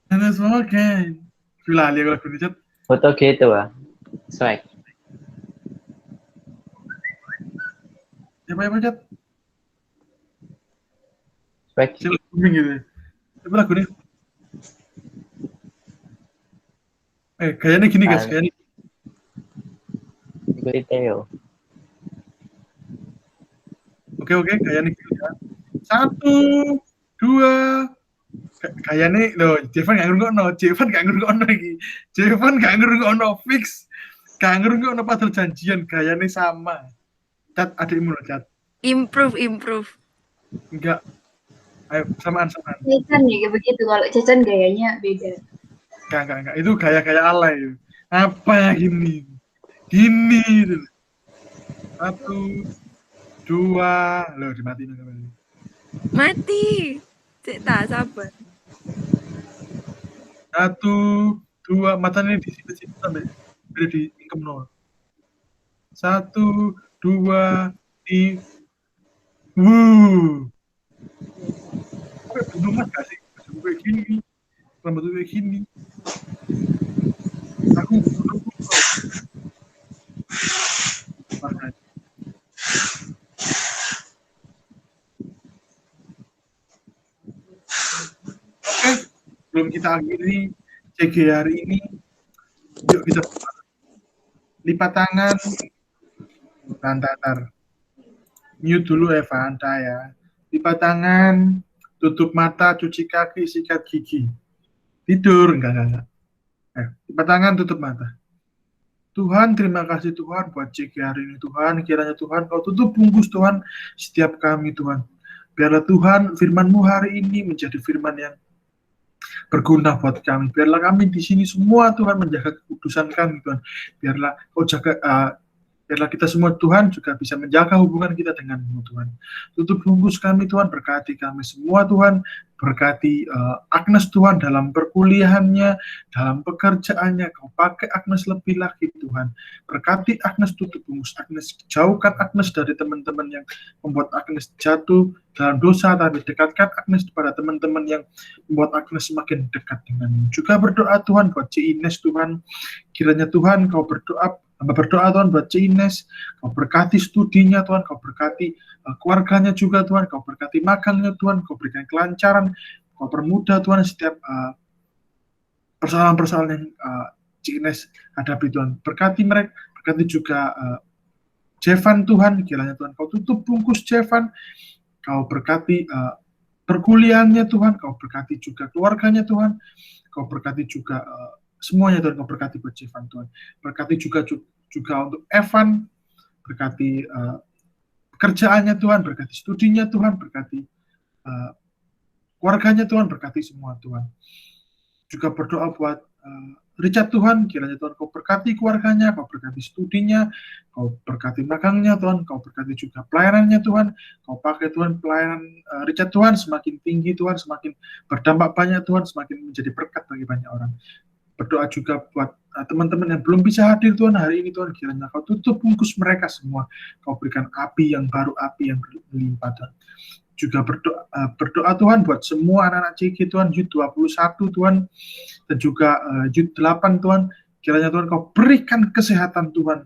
Ada semua kan. Lali aku lagu licat. Foto gitu swag. Siapa licat? Swag. Siapa booming gitu. Siapa lagu ini? Kayaknya gini guys, kayaknya. Ikuti Theo. Oke, kayaknya gini ya. 1, 2. Kayaknya loh, Jevan gak ngerungokno lagi. Jevan gak ngerungokno fix. Gak ngerungokno padahal janjian, kayaknya sama. Cat adikmu loh, Cat. Improve. Enggak. Ayo, samaan. Cecan ya begitu, kalau Cecan gayanya beda. Enggak. Itu gaya alay. Apa gini? 1, 2. Loh, dimatiin kembali. Mati. Cek tak sabar. 1, 2. Matanya di situ sampai di income 0. 1, 2, 3. Bruno Mars gak sih? Rambut kayak gini. Rambut kayak gini. Aku Bruno Mars. Makanya. Oke, sebelum kita akhiri CG hari ini, yuk kita lipat tangan, tantar. Mute dulu Eva, Anda ya. Lipat tangan, tutup mata, cuci kaki, sikat gigi. Tidur, enggak. Lipat tangan, tutup mata. Tuhan, terima kasih Tuhan buat CG hari ini Tuhan. Kiranya Tuhan Kau tutup bungkus Tuhan setiap kami Tuhan. Biarlah Tuhan firman-Mu hari ini menjadi firman yang berguna buat kami. Biarlah kami di sini semua Tuhan menjaga kekudusan kami Tuhan. Biarlah Kau jaga, biarlah kita semua Tuhan juga bisa menjaga hubungan kita dengan-Mu Tuhan. Tutup bungkus kami Tuhan, berkati kami semua Tuhan. Berkati Agnes Tuhan dalam perkuliahannya, dalam pekerjaannya. Kau pakai Agnes lebih lagi Tuhan. Berkati Agnes, tutup bungkus Agnes. Jauhkan Agnes dari teman-teman yang membuat Agnes jatuh dalam dosa, tapi dekatkan Agnes kepada teman-teman yang membuat Agnes semakin dekat denganmu. Juga berdoa Tuhan buat Ci Ines Tuhan. Kiranya Tuhan Kau berdoa Tuhan buat Ci Ines. Kau berkati studinya Tuhan. Kau berkati keluarganya juga Tuhan. Kau berkati magangnya Tuhan. Kau berikan kelancaran. Kau permudah Tuhan setiap persoalan-persoalan yang Ci Ines hadapi Tuhan. Berkati mereka. Berkati juga Jevan Tuhan. Kiranya Tuhan Kau tutup bungkus Jevan. Kau berkati perkuliahannya Tuhan. Kau berkati juga keluarganya Tuhan. Kau berkati juga semuanya Tuhan. Kau berkati buat Jevan Tuhan. Berkati juga untuk Evan. Berkati pekerjaannya Tuhan, berkati studinya Tuhan, berkati keluarganya Tuhan, berkati semua Tuhan. Juga berdoa buat Richard Tuhan, kiranya Tuhan Kau berkati keluarganya, Kau berkati studinya, Kau berkati magangnya Tuhan, Kau berkati juga pelayanannya Tuhan, Kau pakai Tuhan pelayanan Richard Tuhan semakin tinggi Tuhan, semakin berdampak banyak Tuhan, semakin menjadi berkat bagi banyak orang. Berdoa juga buat teman-teman yang belum bisa hadir Tuhan hari ini Tuhan, kiranya Kau tutup bungkus mereka semua. Kau berikan api yang baru, api yang berlimpah Tuhan. Juga berdoa Tuhan buat semua anak-anak CG Tuhan, Youth 21 Tuhan, dan juga Youth 8 Tuhan. Kiranya Tuhan Kau berikan kesehatan Tuhan.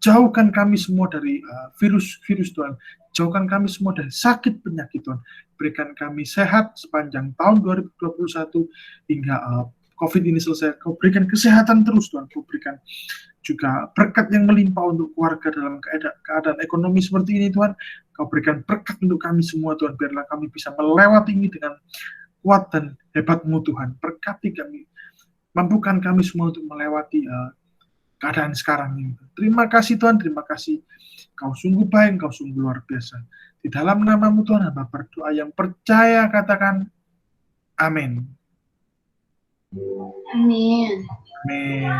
Jauhkan kami semua dari virus Tuhan. Jauhkan kami semua dari sakit penyakit Tuhan. Berikan kami sehat sepanjang tahun 2021 hingga COVID ini selesai. Kau berikan kesehatan terus Tuhan. Kau berikan juga berkat yang melimpah untuk keluarga dalam keadaan ekonomi seperti ini Tuhan. Kau berikan berkat untuk kami semua Tuhan. Biarlah kami bisa melewati ini dengan kuat dan hebat-Mu Tuhan. Berkati kami. Mampukan kami semua untuk melewati keadaan sekarang ini. Terima kasih Tuhan. Terima kasih. Kau sungguh baik. Kau sungguh luar biasa. Di dalam nama-Mu Tuhan, hamba berdoa yang percaya, katakan amin. Amin. Amin.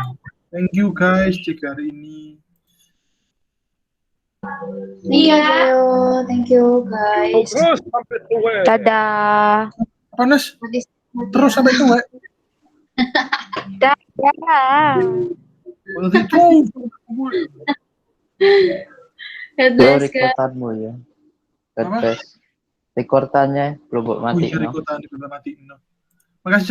Thank you guys cek hari ini. Iya. Thank you guys. Terus sampai tua. Dadah. Panas. Terus sampai tua. Dadah. Berarti itu. God Lo bless guys. rekordanmu ya. God Apa? bless. Rekordannya belum Oh mati. iya, No? rekotan mati. No. Makasih.